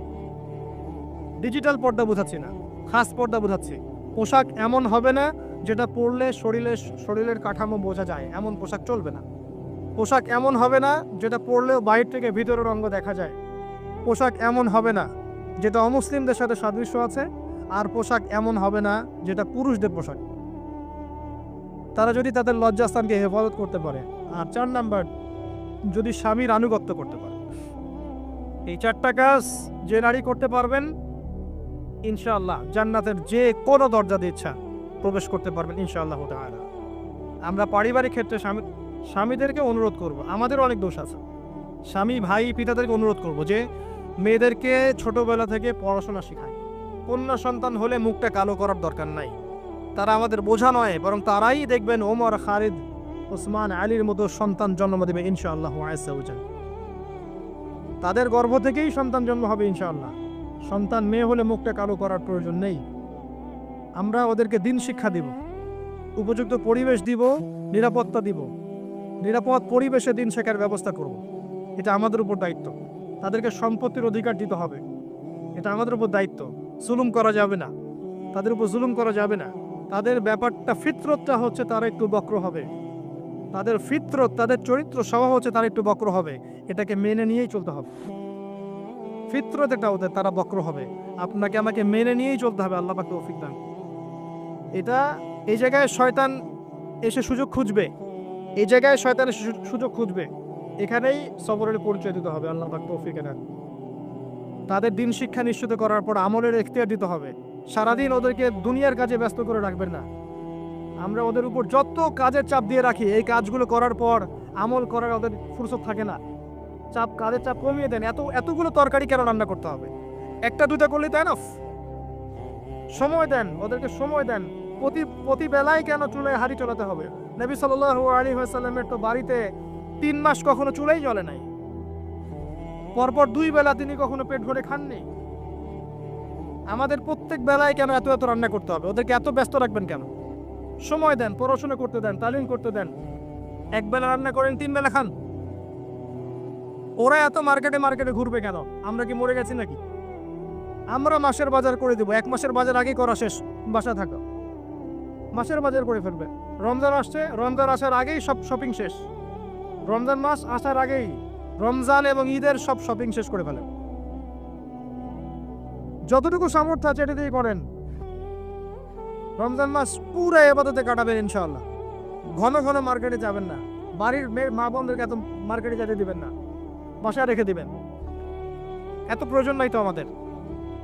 ডিজিটাল পর্দা বোঝাচ্ছি না, খাস পর্দা বোঝাচ্ছি। পোশাক এমন হবে না যেটা পরলে শরীরের কাঠামো বোঝা যায়, এমন পোশাক চলবে না। পোশাক এমন হবে না যেটা পরলেও বাইরে থেকে ভিতরের অঙ্গ দেখা যায়। পোশাক এমন হবে না যেটা অমুসলিমদের সাথে সাদৃশ্য আছে। আর পোশাক এমন হবে না যেটা পুরুষদের পোশাক। তারা যদি তাদের লজ্জাস্থানকে হেফাজত করতে পারে। আর 4 নাম্বার, যদি স্বামীর আনুগত্য করতে পারে। এই 4টা কাজ যে নারী করতে পারবেন, ইনশাআল্লাহ জান্নাতের যে কোনো দরজা দিয়ে ইচ্ছা প্রবেশ করতে পারবেন ইনশাআল্লাহ তাআলা। আমরা পারিবারিক ক্ষেত্রে স্বামীদেরকে অনুরোধ করব, আমাদের অনেক দোষ আছে। স্বামী, ভাই, পিতাদেরকে অনুরোধ করব যে মেয়েদেরকে ছোটবেলা থেকে পড়াশোনা শেখায়। কন্যা সন্তান হলে মুখটা কালো করার দরকার নাই। তারা আমাদের বোঝা নয়, বরং তারাই দেখবেন ওমর, খালিদ, ওসমান, আলীর মতো সন্তান জন্ম দেবে ইনশাআল্লাহ আযজা ওয়া জাল। তাদের গর্ভ থেকেই সন্তান জন্ম হবে ইনশাআল্লাহ। সন্তান মেয়ে হলে মুখটা কালো করার প্রয়োজন নেই। আমরা ওদেরকে দিন শিক্ষা দিব, উপযুক্ত পরিবেশ দিব, নিরাপত্তা দিব, নিরাপদ পরিবেশে দিন শেখার ব্যবস্থা করব। এটা আমাদের উপর দায়িত্ব। তাদেরকে সম্পত্তির অধিকার দিতে হবে, এটা আমাদের উপর দায়িত্ব। জুলুম করা যাবে না, তাদের উপর জুলুম করা যাবে না। তাদের ব্যাপারটা, ফিতরতটা হচ্ছে তারা একটু বক্র হবে। তাদের ফিতরত, তাদের চরিত্র স্বভাব হচ্ছে তারা একটু বক্র হবে। এটাকে মেনে নিয়েই চলতে হবে। ফিতরত এটা ওদের, তারা বক্র হবে। আপনাকে আমাকে মেনে নিয়েই চলতে হবে। আল্লাহ পাক তৌফিক দান। এটা এই জায়গায় শয়তান এসে সুযোগ খুঁজবে, এই জায়গায় শয়তান এসে সুযোগ খুঁজবে। এখানেই সবরের পরিচয় দিতে হবে। আল্লাহ পাক তৌফিক দেন। তাদের দিন শিক্ষা নিশ্চিত করার পর আমলের এখতিয়ার দিতে হবে। সারাদিন ওদেরকে দুনিয়ার কাজে ব্যস্ত করে রাখবেন না। আমরা ওদের উপর যত কাজের চাপ দিয়ে রাখি, এই কাজগুলো করার পর আমল করার ওদের ফুরসত থাকে না। কাজের চাপ কমিয়ে দেন। এতগুলো তরকারি কেন রান্না করতে হবে? 1টা 2টা করলেই তাই না। সময় দেন, ওদেরকে সময় দেন। প্রতি বেলায় কেন চুলায় হাঁড়ি চলাতে হবে? নবী সাল্লাল্লাহু আলাইহি ওয়াসাল্লামের তো বাড়িতে 3 মাস কখনো চুলাই জ্বলে নাই। পরপর 2 বেলা তিনি কখনো পেট ভরে খাননি। আমাদের প্রত্যেক বেলায় কেন এত রান্না করতে হবে? ওদেরকে এত ব্যস্ত রাখবেন কেন? সময় দেন, পড়াশোনা করতে দেন, তালিম করতে দেন। 1 বেলা রান্না করেন, 3 বেলা খান। ওরা এত মার্কেটে ঘুরবে কেন? আমরা কি মরে গেছি নাকি? আমরা মাসের বাজার করে দেবো। 1 মাসের বাজার আগেই করা শেষ, বাসা থাকা। মাসের বাজার করে ফেলবে। রমজান আসছে, রমজান আসার আগেই সব শপিং শেষ। রমজান মাস আসার আগেই রমজান এবং ঈদের সব শপিং শেষ করে ফেলেন। যতটুকু সামর্থ্য আছে এটা দিয়ে করেন। রমজান মাস পুরো ইবাদতে কাটাবেন ইনশাআল্লাহ। ঘন ঘন মার্কেটে যাবেন না। বাড়ির মা বোনদেরকে এত মার্কেটে যেতে দিবেন না, বাসায় রেখে দিবেন। এত প্রয়োজন নাই তো আমাদের।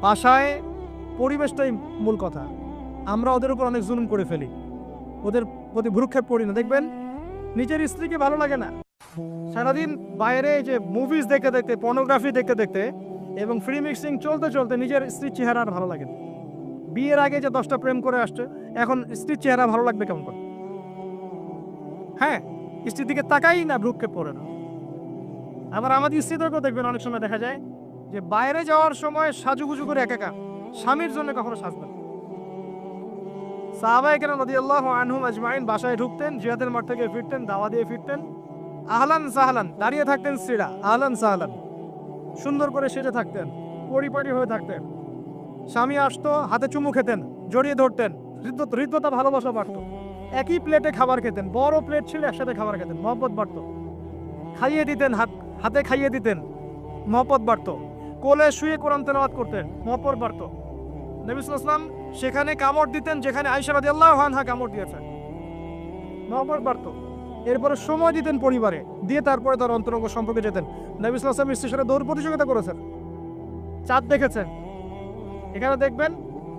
বাসায় পরিবেশটাই মূল কথা। আমরা ওদের উপর অনেক জুলুম করে ফেলি, ওদের প্রতি ভ্রুক্ষেপ করি না। দেখবেন নিজের স্ত্রীকে ভালো লাগে না, সারাদিন বাইরে যে মুভিজ দেখতে দেখতে, পর্নোগ্রাফি দেখতে দেখতে এবং ফ্রি মিক্সিং চলতে চলতে নিজের স্ত্রীর চেহারা আর ভালো লাগে না। বিয়ের আগে যে 10টা প্রেম করে আসছে, এখন স্ত্রীর চেহারা ভালো লাগবে কেমন করে? হ্যাঁ, স্ত্রীর দিকে তাকাই না, ভ্রুক্ষেপ পড়ে না। আবার আমাদের স্ত্রীদেরকেও দেখবেন অনেক সময় দেখা যায় যে বাইরে যাওয়ার সময় সাজুগুজু করে একা, স্বামীর জন্য কখনো সাজবেন। সাহাবায়ে কেরাম রাদিয়াল্লাহু আনহুম আজমাইন বাসায় ঢুকতেন, জিহাদের মাঠ থেকে ফিরতেন, দাওয়া দিয়ে ফিরতেন, আহলান সাহলান দাঁড়িয়ে থাকতেন স্ত্রীরা, আহলান সাহলান সুন্দর করে সেজে থাকতেন, পরিপাটি হয়ে থাকতেন। স্বামী আসতো, হাতে চুমু খেতেন, জড়িয়ে ধরতেন, হৃদ্যতা ভালোবাসা বাড়ত। একই প্লেটে খাবার খেতেন, বড় প্লেট ছিল, একসাথে খাবার খেতেন, মহব্বত বাড়ত। খাইয়ে দিতেন, হাতে খাইয়ে দিতেন, মহব্বত বাড়ত। কোলে শুয়ে কোরআন তেলাওয়াত করতেন, মহব্বত বাড়ত। নবী সাল্লাল্লাহু আলাইহি ওয়াসাল্লাম সেখানে কামড় দিতেন যেখানে আয়েশা রাদিয়াল্লাহু আনহা কামড় দিয়েছেন, মহব্বত বাড়ত। এরপরে সময় দিতেন পরিবারে, দিয়ে তারপরে তার অন্তরঙ্গ সম্পর্কে যেতেন। নবী সাল্লাল্লাহু আলাইহি ওয়াসাল্লাম স্ত্রীর সাথে দৌড় প্রতিযোগিতা করেছেন, চাঁদ দেখেছেন। এখানে দেখবেন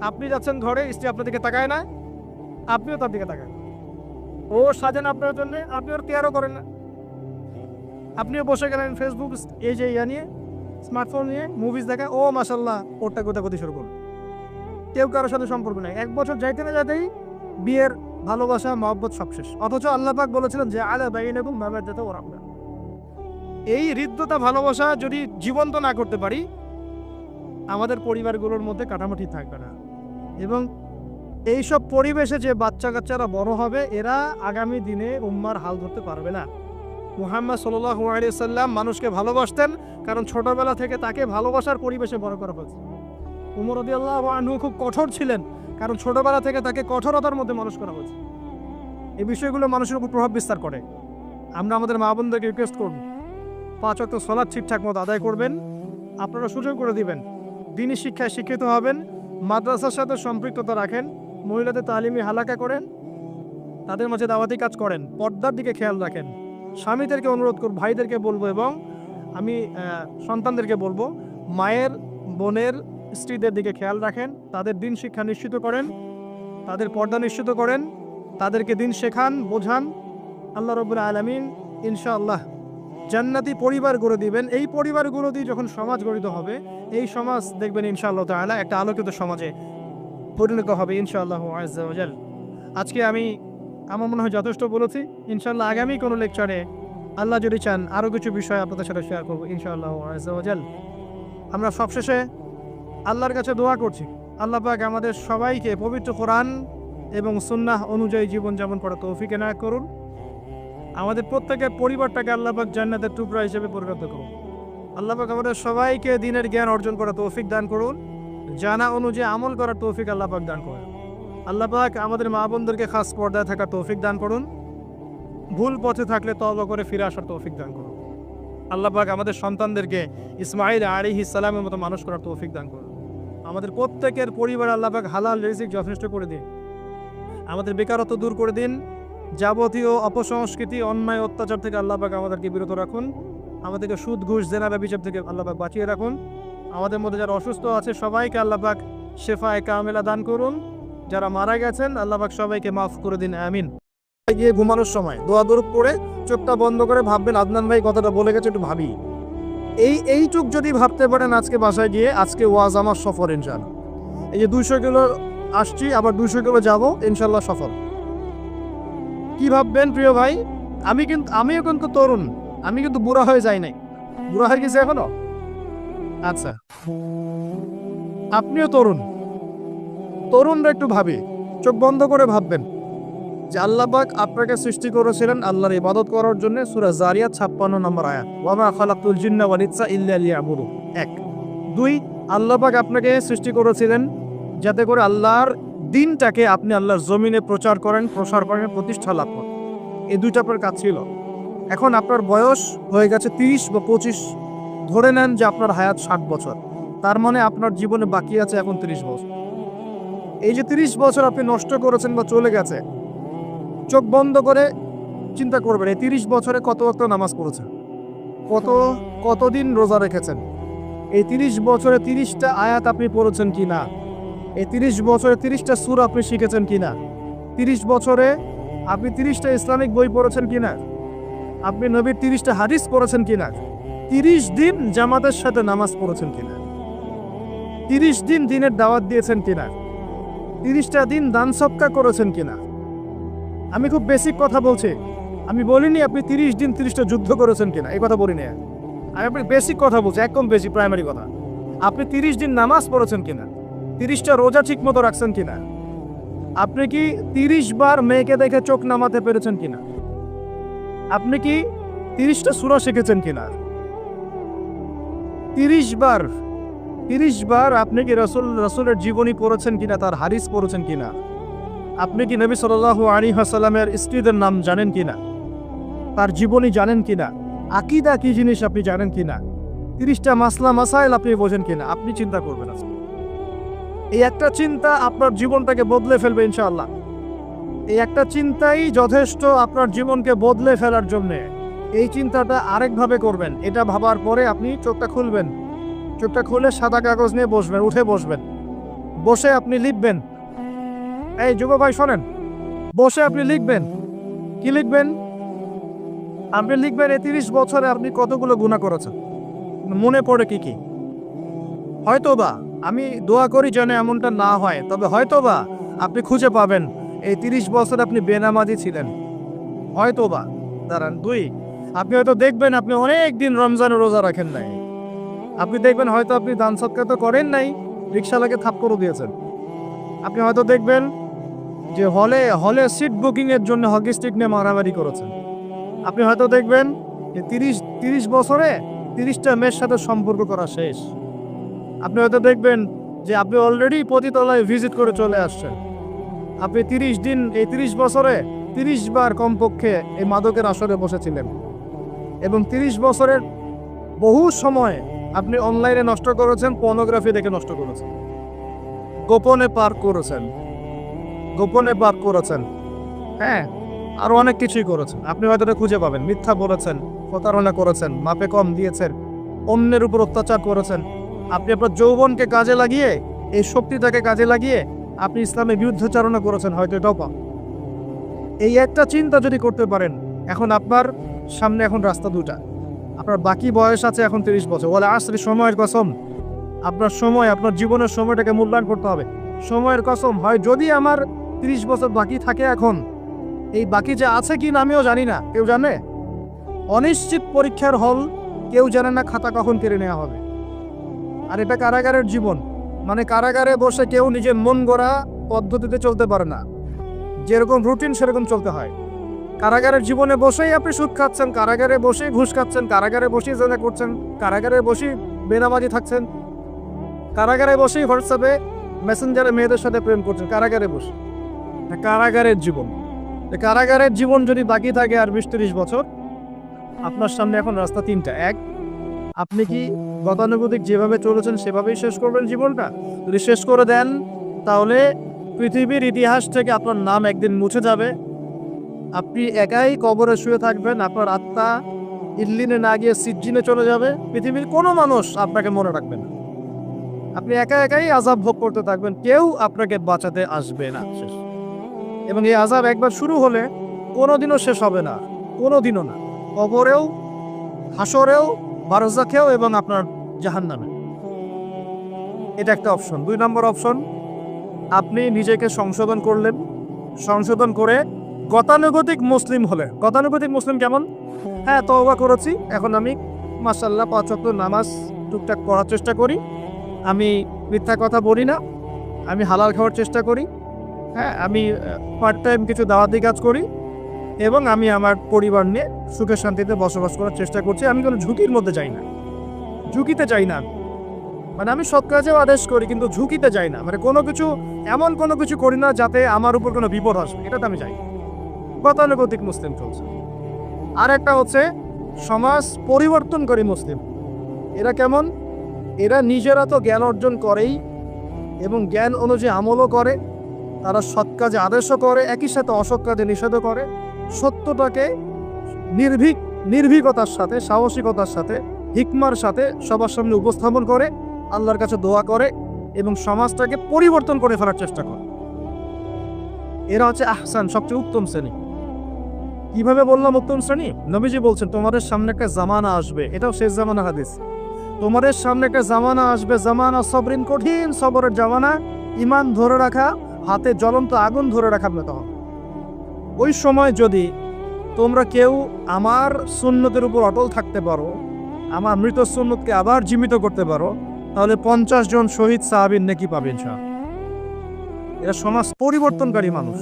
আপনি যাচ্ছেন ঘরে, স্ত্রী আপনার দিকে তাকায় না, আপনিও তার দিকে তাকান। ও সাজেন আপনার জন্য, আপনি ওর কেয়ারও করেন না। আপনিও বসে গেলেন ফেসবুক এই যে নিয়ে, স্মার্টফোন নিয়ে মুভিজ দেখা, ও মাশাল্লাহ ওরটা গোতাগতি শুরু করুন। কেউ কারোর সাথে সম্পর্ক নেই। 1 বছর যাইতে না যাইতেই বিয়ের ভালোবাসা মহব্বত সব শেষ। অথচ আল্লাহ পাক বলেছিলেন যে আলা বাইনাকুম মাওয়াদাতুন ওয়া রাহমা। এই হৃদ্যতা ভালোবাসা যদি জীবন্ত না করতে পারি, আমাদের পরিবারগুলোর মধ্যে কাঠামোটি থাকবে না। এবং এইসব পরিবেশে যে বাচ্চা কাচ্চারা বড় হবে, এরা আগামী দিনে উম্মার হাল ধরতে পারবে না। মুহাম্মদ সাল্লাল্লাহু আলাইহি সাল্লাম মানুষকে ভালোবাসতেন, কারণ ছোটবেলা থেকে তাকে ভালোবাসার পরিবেশে বড় করা হয়েছে। উমর রাদিয়াল্লাহু আনহু খুব কঠোর ছিলেন, কারণ ছোটবেলা থেকে তাকে কঠোরতার মধ্যে মানুষ করা হয়েছে। এই বিষয়গুলো মানুষের উপর প্রভাব বিস্তার করে। আমরা আমাদের মা বোনদেরকে রিকোয়েস্ট করব, 5 ওয়াক্ত সালাত ঠিকঠাক মতো আদায় করবেন। আপনারা সুযোগ করে দিবেন, দ্বীনি শিক্ষায় শিক্ষিত হবেন, মাদ্রাসার সাথে সম্পৃক্ততা রাখেন, মহিলাদের তালিমি হালাকা করেন, তাদের মাঝে দাওয়াতি কাজ করেন, পর্দার দিকে খেয়াল রাখেন। স্বামীদেরকে অনুরোধ করব, ভাইদেরকে বলবো এবং আমি সন্তানদেরকে বলবো, মায়ের বোনের স্ত্রীদের দিকে খেয়াল রাখেন, তাদের দিন শিক্ষা নিশ্চিত করেন, তাদের পর্দা নিশ্চিত করেন, তাদেরকে দিন শেখান, বোঝান। আল্লাহ রাব্বুল আলামিন ইনশাআল্লাহ জান্নাতি পরিবার গড়ে দিবেন। এই পরিবারগুলো দিয়ে যখন সমাজ গঠিত হবে, এই সমাজ দেখবেন ইনশাআল্লাহ তাআলা একটা আলোকিত সমাজে পরিণত হবে ইনশাআল্লাহ আযজা ওয়া জাল। আজকে আমার মনে হয় যথেষ্ট বলেছি। ইনশাআল্লাহ আগামী কোনো লেকচারে আল্লাহ যদি চান আরও কিছু বিষয় আপনাদের সাথে শেয়ার করবো ইনশাআল্লাহ আযজা ওয়া জাল। আমরা সবশেষে আল্লাহর কাছে দোয়া করছি, আল্লাহ পাক আমাদের সবাইকে পবিত্র কোরআন এবং সুন্নাহ অনুযায়ী জীবনযাপন করার তৌফিক এনায়েত করুন। আমাদের প্রত্যেকের পরিবারটাকে আল্লাহ পাক জান্নাতের টুকরা হিসেবে পরিণত করুন। আল্লাহ পাক আমাদের সবাইকে দ্বীনের জ্ঞান অর্জন করার তৌফিক দান করুন, জানা অনুযায়ী আমল করার তৌফিক আল্লাহ পাক দান করুন। আল্লাহ পাক আমাদের মা বোনদেরকে খাস পর্দায় থাকার তৌফিক দান করুন, ভুল পথে থাকলে তওবা করে ফিরে আসার তৌফিক দান করুন। আল্লাহ পাক আমাদের সন্তানদেরকে ইসমাঈল আলাইহিস সালামের মতো মানুষ করার তৌফিক দান করুন। আমাদের প্রত্যেকের পরিবার আল্লাহ পাক হালাল রিজিক যথেষ্ট করে দিন, আমাদের বেকারত্ব দূর করে দিন, যাবতীয় অপসংস্কৃতি অন্যায় অত্যাচার থেকে আল্লাহ পাক আমাদেরকে বিরত রাখুন, আমাদেরকে সুদ ঘুষ জেনা ব্যভিচার থেকে আল্লাহ পাক বাঁচিয়ে রাখুন। আমাদের মধ্যে যারা অসুস্থ আছে সবাইকে আল্লাহ পাক শেফায়ে কামেলা দান করুন, যারা মারা গেছেন আল্লাহ পাক সবাইকে মাফ করে দিন, আমিন। গিয়ে ঘুমানোর সময় দোয়া দরুদ পড়ে চোখটা বন্ধ করে ভাববেন আদনান ভাই কথাটা বলে গেছে, একটু ভাবি। এইটুক যদি ভাবতে পারেন আজকে বাসায় গিয়ে, আজকে ওয়াজ আমার সফর ইনশাআল্লাহ। এই যে 200 কিলো আসছি, আবার 200 কিলো যাবো ইনশাআল্লাহ সফর। কি ভাববেন প্রিয় ভাই, আমিও কিন্তু তরুণ, আমি কিন্তু বুড়া হয়ে যাই নাই। বুড়া হয়ে গেছে এখনো? আচ্ছা, আপনিও তরুণরা একটু ভাবি, চোখ বন্ধ করে ভাববেন যে আল্লাহ পাক আপনাকে সৃষ্টি করেছিলেন আল্লাহর ইবাদত করার জন্য। সূরা জারিয়াত 56 নম্বর আয়াত, ওয়া মা খালাকতুল জিন্না ওয়াল ইনসা ইল্লা লিয়াবুদুন। 1 2 আল্লাহ পাক আপনাকে সৃষ্টি করেছিলেন যাতে করে আল্লাহর দিনটাকে আপনি আল্লাহর জমিনে প্রসার করেন, প্রতিষ্ঠা লাভ করেন। এই দুইটা আপনার কাজ ছিল। এখন আপনার বয়স হয়ে গেছে 30 বা 25, ধরে নেন যে আপনার হায়াত 60 বছর, তার মানে আপনার জীবনে বাকি আছে এখন 30 বছর। এই যে 30 বছর আপনি নষ্ট করেছেন বা চলে গেছে, চোখ বন্ধ করে চিন্তা করবেন এই 30 বছরে কত ওয়াক্ত নামাজ পড়েছেন, কতদিন রোজা রেখেছেন, এই 30 বছরে 30টা আয়াত আপনি পড়েছেন কিনা, এই 30 বছরে 30টা সূরা আপনি শিখেছেন কিনা, 30 বছরে আপনি 30টা ইসলামিক বই পড়েছেন কিনা, আপনি নবীর 30টা হাদিস পড়েছেন কিনা, 30 দিন জামাতের সাথে নামাজ পড়েছেন কিনা, 30 দিন দ্বীনের দাওয়াত দিয়েছেন কিনা, 30টা দিন দান সদকা করেছেন কিনা। আমি খুব বেসিক কথা বলছি, আমি বলিনি আপনি 30 দিন 30টা যুদ্ধ করেছেন কিনা, এই কথা বলিনি। আমি আপনি বেসিক কথা বলছি, একদম বেশি প্রাইমারি কথা। আপনি 30 দিন নামাজ পড়েছেন কিনা, 30টা রোজা ঠিক মতো রাখছেন কিনা, আপনি কি 30 বার মেয়েকে দেখে চোখ নামাতে পেরেছেন কিনা, আপনি কি 30টা সূরা শিখেছেন কিনা? 30 বার আপনি কি রাসূলের জীবনী পড়েছেন কিনা, তার হাদিস পড়েছেন কিনা? আপনি কি নবী সাল্লাল্লাহু আলাইহি ওয়াসাল্লামের স্ত্রীদের নাম জানেন কিনা, তার জীবনী জানেন কিনা, আকীদা কি জিনিস আপনি জানেন কিনা, 30টা মাসলা মাসাইল আপনি বোঝেন কিনা? আপনি চিন্তা করবেন। এই একটা চিন্তা আপনার জীবনটাকে বদলে ফেলবে ইনশাআল্লাহ। এই একটা চিন্তাই যথেষ্ট আপনার জীবনকে বদলে ফেলার জন্যে। এই চিন্তাটা আরেকভাবে করবেন। এটা ভাবার পরে আপনি চোখটা খুলবেন, চোখটা খুলে সাদা কাগজ নিয়ে বসবেন, উঠে বসবেন, বসে আপনি লিখবেন। এই যুব ভাই শোনেন, বসে আপনি লিখবেন। কি লিখবেন? আপনি লিখবেন এই 30 বছরে আপনি কতগুলো গুনাহ করেছেন, মনে পড়ে কি কি। হয়তোবা, আমি দোয়া করি যেন এমনটা না হয়, তবে হয়তোবা আপনি খুঁজে পাবেন এই 30 বছর আপনি বেনামাজি ছিলেন। হয়তোবা। দাঁড়ান, 2, আপনি হয়তো দেখবেন আপনি অনেক দিন রমজানের রোজা রাখেন নাই। আপনি দেখবেন হয়তো আপনি দান সদকা তো করেন নাই, রিকশাওয়ালাকে থাপ্পড়ও দিয়েছেন। আপনি হয়তো দেখবেন যে হলে সিট বুকিং এর জন্য হকি স্টিক নিয়ে মারামারি করেছেন। আপনি হয়তো দেখবেন যে 30 বছরে 30টা মেয়ের সাথে সম্পর্ক করা শেষ। আপনি হয়তো দেখবেন যে আপনি অলরেডি পতিতলায় ভিজিট করে চলে আসছেন। আপনি 30 দিন, এই 30 বছরে 30 বার কমপক্ষে এই মাদকের আসরে বসেছিলেন, এবং 30 বছরের বহু সময় আপনি অনলাইনে নষ্ট করেছেন, পর্নোগ্রাফি দেখে নষ্ট করেছেন, গোপনে পার করেছেন। হ্যাঁ, আরো অনেক কিছুই করেছেন। আপনি হয়তো এটা খুঁজে পাবেন। মিথ্যা বলেছেন, প্রতারণা করেছেন, মাপে কম দিয়েছেন, অন্যের উপর অত্যাচার করেছেন। আপনি আপনার যৌবনকে কাজে লাগিয়ে, এই শক্তিটাকে কাজে লাগিয়ে আপনি ইসলামের বিরুদ্ধাচারণা করেছেন, হয়তো এটাও পান। এই একটা চিন্তা যদি করতে পারেন, এখন আপনার সামনে এখন রাস্তা দুটা। আপনার বাকি বয়স আছে এখন 30 বছর। ওয়াল আসরি, সময়ের কসম। আপনার সময়, আপনার জীবনের সময়টাকে মূল্যায়ন করতে হবে। সময়ের কসম, হয় যদি আমার 30 বছর বাকি থাকে এখন, এই বাকি যে আছে কি না আমিও জানি না। কেউ জানে? অনিশ্চিত পরীক্ষার হল, কেউ জানে না খাতা কখন কেড়ে নেওয়া হবে। আর এটা কারাগারের জীবন, মানে কারাগারে বসে কেউ নিজের মন গড়া পদ্ধতিতে চলতে পারে না। যেরকম রুটিন সেরকম চলতে হয়। কারাগারের জীবনে বসেই আপনি সুদ খাচ্ছেন, কারাগারে বসেই ঘুষ খাচ্ছেন, কারাগারে বসেই জেনা করছেন, কারাগারে বসেই বেনামাজি থাকছেন, কারাগারে বসেই হোয়াটসঅ্যাপে মেসেঞ্জারে মেয়েদের সাথে প্রেম করছেন, কারাগারে বসে। কারাগারের জীবন, কারাগারের জীবন যদি বাকি থাকে আর 20-30 বছর, আপনার সামনে এখন রাস্তা 3টা। 1, আপনি কি গতানুগতিক যেভাবে চলেছেন সেভাবেই শেষ করবেন জীবনটা? যদি শেষ করে দেন, তাহলে পৃথিবীর ইতিহাস থেকে আপনার নাম একদিন মুছে যাবে। আপনি একাই কবরে শুয়ে থাকবেন, আপনার আত্মা ইল্লিনে না গিয়ে সিজ্জিনে চলে যাবে। পৃথিবীর কোনো মানুষ আপনাকে মনে রাখবে না। আপনি একাই আযাব ভোগ করতে থাকবেন, কেউ আপনাকে বাঁচাতে আসবে না। শেষ। এবং এই আযাব একবার শুরু হলে কোনোদিনও শেষ হবে না, কোনোদিনও না। কবরেও, হাসরেও, বারজাখেও, এবং আপনার জাহান্নামে। এটা একটা অপশন। 2 নম্বর অপশন, আপনি নিজেকে সংশোধন করলেন, সংশোধন করে গতানুগতিক মুসলিম হলে। গতানুগতিক মুসলিম কেমন? হ্যাঁ, তওবা করেছি, এখন আমি মাশাআল্লাহ 5 ওয়াক্ত নামাজ টুকটাক পড়ার চেষ্টা করি, আমি মিথ্যা কথা বলি না, আমি হালাল খাওয়ার চেষ্টা করি, হ্যাঁ, আমি পার্ট টাইম কিছু দাওয়াতি কাজ করি, এবং আমি আমার পরিবার নিয়ে সুখে শান্তিতে বসবাস করার চেষ্টা করছি। আমি কোনো ঝুঁকির মধ্যে যাই না, ঝুঁকিতে যাই না। মানে আমি সৎ কাজেও আদেশ করি, কিন্তু ঝুঁকিতে যাই না। মানে কোনো কিছু, এমন কোনো কিছু করি না যাতে আমার উপর কোনো বিপদ আসবে, এটাতে আমি যাই। গতানুগতিক মুসলিম চলছে। আর একটা হচ্ছে সমাজ পরিবর্তনকারী মুসলিম। এরা কেমন? এরা নিজেরা তো জ্ঞান অর্জন করেই, এবং জ্ঞান অনুযায়ী আমলও করে, তারা সৎ কাজে আদেশও করে, একই সাথে অসৎ কাজে নিষেধও করে। সত্যটাকে নির্ভীকতার সাথে, সাহসিকতার সাথে, হিকমার সাথে সবার সামনে উপস্থাপন করে, আল্লাহর কাছে দোয়া করে, এবং সমাজটাকে পরিবর্তন করে ফেলার চেষ্টা করে। এরা হচ্ছে আহসান, সবচেয়ে উত্তম শ্রেণী। কিভাবে বললাম উত্তম শ্রেণী? নবীজি বলছেন তোমাদের সামনে একটা জামানা আসবে, এটাও শেষ জামানা হাদিস। তোমাদের সামনে একটা জামানা আসবে, জামানা সবরিন, কঠিন সবরের জামানা। ঈমান ধরে রাখা, হাতে জ্বলন্ত আগুন ধরে রাখা তখন। ওই সময় যদি তোমরা কেউ আমার সুন্নতের উপর অটল থাকতে পারো, আমার মৃত সুন্নতকে আবার জীবিত করতে পারো, তাহলে 50 জন শহীদ সাহাবীর নেকি পাবে ইনশাআল্লাহ। এরা সমাজ পরিবর্তনকারী মানুষ।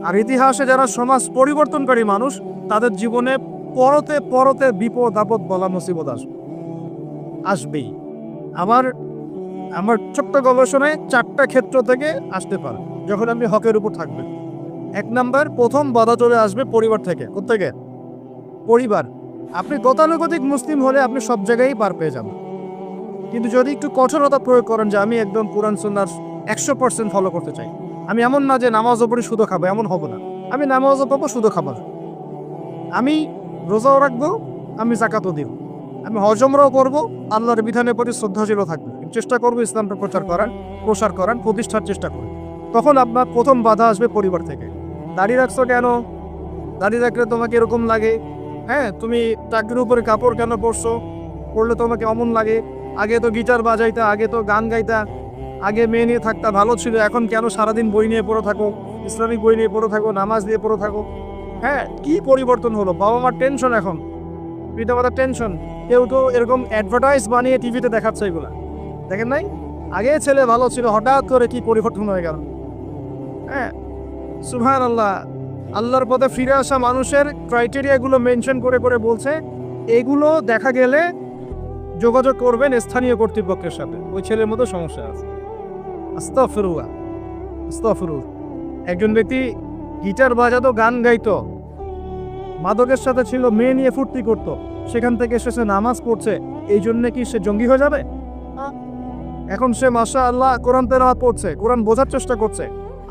আর ইতিহাসে যারা সমাজ পরিবর্তনকারী মানুষ, তাদের জীবনে পরতে পরতে বিপদ আপদ বলা মুসিবত আসবেই। আমার আমার ছোট্ট গবেষণায় 4টা ক্ষেত্র থেকে আসতে পারে যখন আপনি হকের উপর থাকবেন। 1 নাম্বার, প্রথম বাধা চলে আসবে পরিবার থেকে। কোত্থেকে? পরিবার। আপনি গতানুগতিক মুসলিম হলে আপনি সব জায়গায় পার পেয়ে যাবেন, কিন্তু যদি একটু কঠোরতা প্রয়োগ করেন যে আমি একদম কোরআন সুন্নাহর 100% ফলো করতে চাই, আমি এমন না যে নামাজও পড়ি শুধু খাবো, এমন হব না। আমি নামাজও পাবো, শুধু খাবো না। আমি রোজাও রাখবো, আমি যাকাতও দিব, আমি হজমরাও করবো, আল্লাহর বিধানের প্রতি শ্রদ্ধাশীল থাকবো, চেষ্টা করবো ইসলামটা প্রসার করার প্রতিষ্ঠার চেষ্টা করবো। তখন আপনার প্রথম বাধা আসবে পরিবার থেকে। দাড়ি রাখছো কেন? দাড়ি রাখলে তোমাকে এরকম লাগে। হ্যাঁ, তুমি টাকের উপরে কাপড় কেন পরলে তোমাকে অমন লাগে। আগে তো গিটার বাজাইতা, আগে তো গান গাইতা, আগে মেয়ে নিয়ে থাকতা, ভালো ছিল। এখন কেন সারাদিন বই নিয়ে পড়ে থাকো, ইসলামিক বই নিয়ে পড়ে থাকো, নামাজ দিয়ে পড়ে থাকো? হ্যাঁ, কি পরিবর্তন হলো! বাবা মার টেনশন, এখন পিতামাতার টেনশন। কেউ তো এরকম অ্যাডভার্টাইজ বানিয়ে টিভিতে দেখাচ্ছে, এগুলা দেখেন নাই? আগে ছেলে ভালো ছিল, হঠাৎ করে কি পরিবর্তন হয়ে গেল। হ্যাঁ, সুবহানাল্লাহ। আল্লাহর পথে ফিরে আসা মানুষের ক্রাইটেরিয়াগুলো মেনশন করে করে বলছে, এগুলো দেখা গেলে যোগাযোগ করবেন স্থানীয় কর্তৃপক্ষের সাথে, ওই ছেলের মতো সমস্যা আছে। আস্তাগফিরুল্লাহ, আস্তাগফিরুল্লাহ। একজন ব্যক্তি গিটার বাজাতো, গান গাইতো, মাদকের সাথে ছিল, মেয়ে নিয়ে ফুর্তি করত, সেখান থেকে এসে নামাজ পড়ছে, এই জন্য কি সে জঙ্গি হয়ে যাবে? এখন সে মাশাআল্লাহ কোরআন তেলাওয়াত পড়ছে, কোরআন বোঝার চেষ্টা করছে,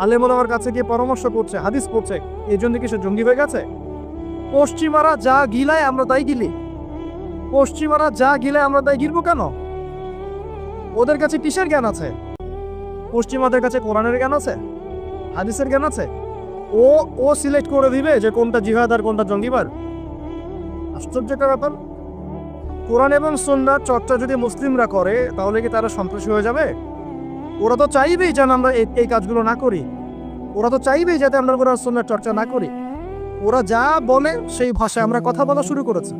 আলেম ওলামার কাছে গিয়ে পরামর্শ করছে, হাদিস পড়ছে, এই জন্য কি সে জঙ্গি হয়ে গেছে? পশ্চিমারা যা গিলায় আমরা তাই গিলি। পশ্চিমারা যা গিলায় আমরা তাই গিলবো কেন? ওদের কাছে কিসের জ্ঞান আছে? পশ্চিমাদের কাছে কোরআনের জ্ঞান আছে, হাদিসের জ্ঞান আছে। ও ও সিলেক্ট করে দিবে যে কোনটা জিহাদ আর কোনটা জঙ্গিবাদ? আশ্চর্যকর ব্যাপার। কোরআন এবং সুন্নাহর চর্চা যদি মুসলিমরা করে, তাহলে কি তারা সন্ত্রাসী হয়ে যাবে? ওরা তো চাইবেই যেন আমরা এই কাজগুলো না করি। ওরা তো চাইবেই যাতে আমরা কোরআন সুন্নাহর চর্চা না করি। ওরা যা বলে সেই ভাষায় আমরা কথা বলা শুরু করেছি।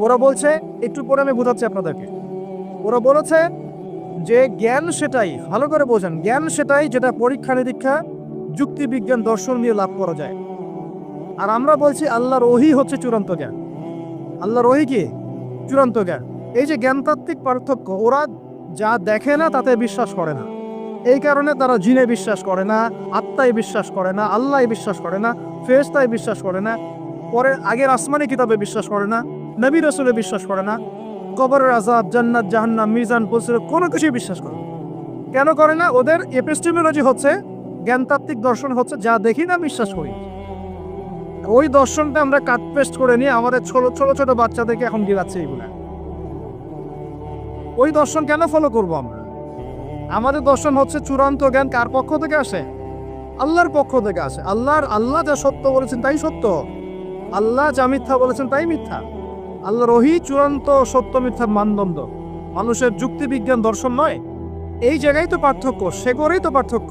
ওরা বলছে, একটু পরে আমি বোঝাচ্ছি আপনাদেরকে, ওরা বলেছে যে জ্ঞান সেটাই, ভালো করে বোঝেন, জ্ঞান সেটাই যেটা পরীক্ষা নিরীক্ষা, যুক্তি বিজ্ঞান, দর্শন দিয়ে লাভ করা যায়। আর আমরা বলছি আল্লাহর ওহী হচ্ছে চূড়ান্ত জ্ঞান। আল্লাহর ওহী কি? চূড়ান্ত জ্ঞান। এই যে জ্ঞানতাত্ত্বিক পার্থক্য, ওরা যা দেখে না তাতে বিশ্বাস করে না, এই কারণে তারা জিনে বিশ্বাস করে না, আত্মায় বিশ্বাস করে না, আল্লাহ বিশ্বাস করে না, ফেরেশতায় বিশ্বাস করে না, পরে আগের আসমানি কিতাবে বিশ্বাস করে না, নবী রাসূলে বিশ্বাস করে না, কবরের আযাব, জান্নাত জাহান্নাম, মিজান, পুরস্কার কোনো কিছুই বিশ্বাস করে না। কেন করে না? ওদের এপিস্টেমোলজি হচ্ছে, জ্ঞানতাত্ত্বিক দর্শন হচ্ছে যা দেখি না বিশ্বাস করি। ওই দর্শনটা আমরা কাট পেস্ট করে নিয়ে আমাদের ছোট ছোট বাচ্চাদেরকে এখন গিলাচ্ছে এগুলা। ওই দর্শন কেন ফলো করবো আমরা? আমাদের দর্শন হচ্ছে চূড়ান্ত জ্ঞান কার পক্ষ থেকে আসে? আল্লাহর পক্ষ থেকে আসে। আল্লাহ যা সত্য বলেছেন তাই সত্য, আল্লাহ যা মিথ্যা বলেছেন তাই মিথ্যা। আল্লাহর ওহী চূড়ান্ত সত্য মিথ্যার মানদণ্ড, মানুষের যুক্তি বিজ্ঞান দর্শন নয়। এই জায়গায় তো পার্থক্য, সে করেই তো পার্থক্য।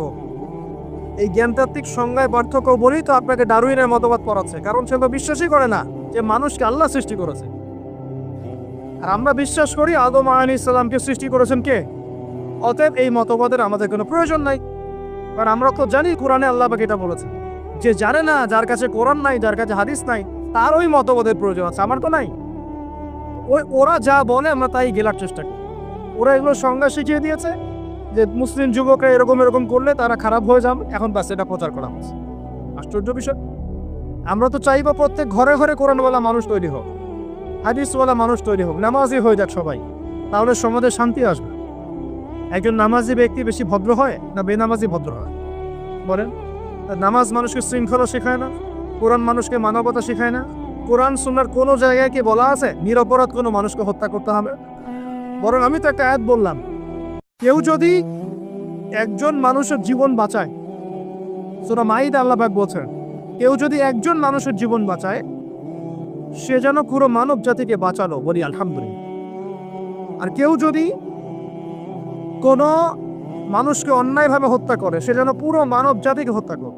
এই জ্ঞানতাত্ত্বিক সংজ্ঞায় পার্থক্য বলেই তো আপনাকে ডারউইনের মতবাদ পড়াচ্ছে, কারণ সে তো বিশ্বাসই করে না যে মানুষকে আল্লাহ সৃষ্টি করেছে। আর আমরা বিশ্বাস করি আদম আলাইহিস সালামকে সৃষ্টি করেছেন কে? অতএব এই মতবাদের আমাদের কোনো প্রয়োজন নাই, কারণ আমরা তো জানি কোরআনে আল্লাহ পাক এটা বলেছে। যে জানে না, যার কাছে কোরআন নাই, যার কাছে হাদিস নাই, তার ওই মতবাদের প্রয়োজন আছে, আমার তো নাই। ওরা যা বলে আমরা তাই গেলার চেষ্টা করি। ওরা এগুলো সংজ্ঞা শিখিয়ে দিয়েছে যে মুসলিম যুবকরা এরকম এরকম করলে তারা খারাপ হয়ে যাবে, এখন বাস এটা প্রচার করা হচ্ছে। আশ্চর্য বিষয়। আমরা তো চাইবো প্রত্যেক ঘরে ঘরে কোরআনওয়ালা মানুষ তৈরি হোক, হাদিসওয়ালা মানুষ তৈরি হোক, নামাজি হয়ে যাক সবাই, তাহলে সমাজে শান্তি আসবে। একজন নামাজি ব্যক্তি বেশি ভদ্র হয় না বেনামাজি ভদ্র হয়? বলেন। নামাজ মানুষকে শৃঙ্খলা শেখায় না, কোরআন মানুষকে মানবতা শেখায় না। কোরআন সুন্নাহর কোনো জায়গায় কি বলা আছে নিরপরাধ কোনো মানুষকে হত্যা করতে হবে? বরং আমি তো একটা আয়াত বললাম, কেউ যদি একজন মানুষের জীবন বাঁচায়, সূরা মাইদা আল্লাহ পাক বলছেন, কেউ যদি একজন মানুষের জীবন বাঁচায়, সে যেন পুরো মানব জাতিকে বাঁচালো, বলি আলহামদুলিল্লাহ। আর কেউ যদি কোনো মানুষকে অন্যায়ভাবে হত্যা করে, সে যেন পুরো মানব জাতিকে হত্যা করে।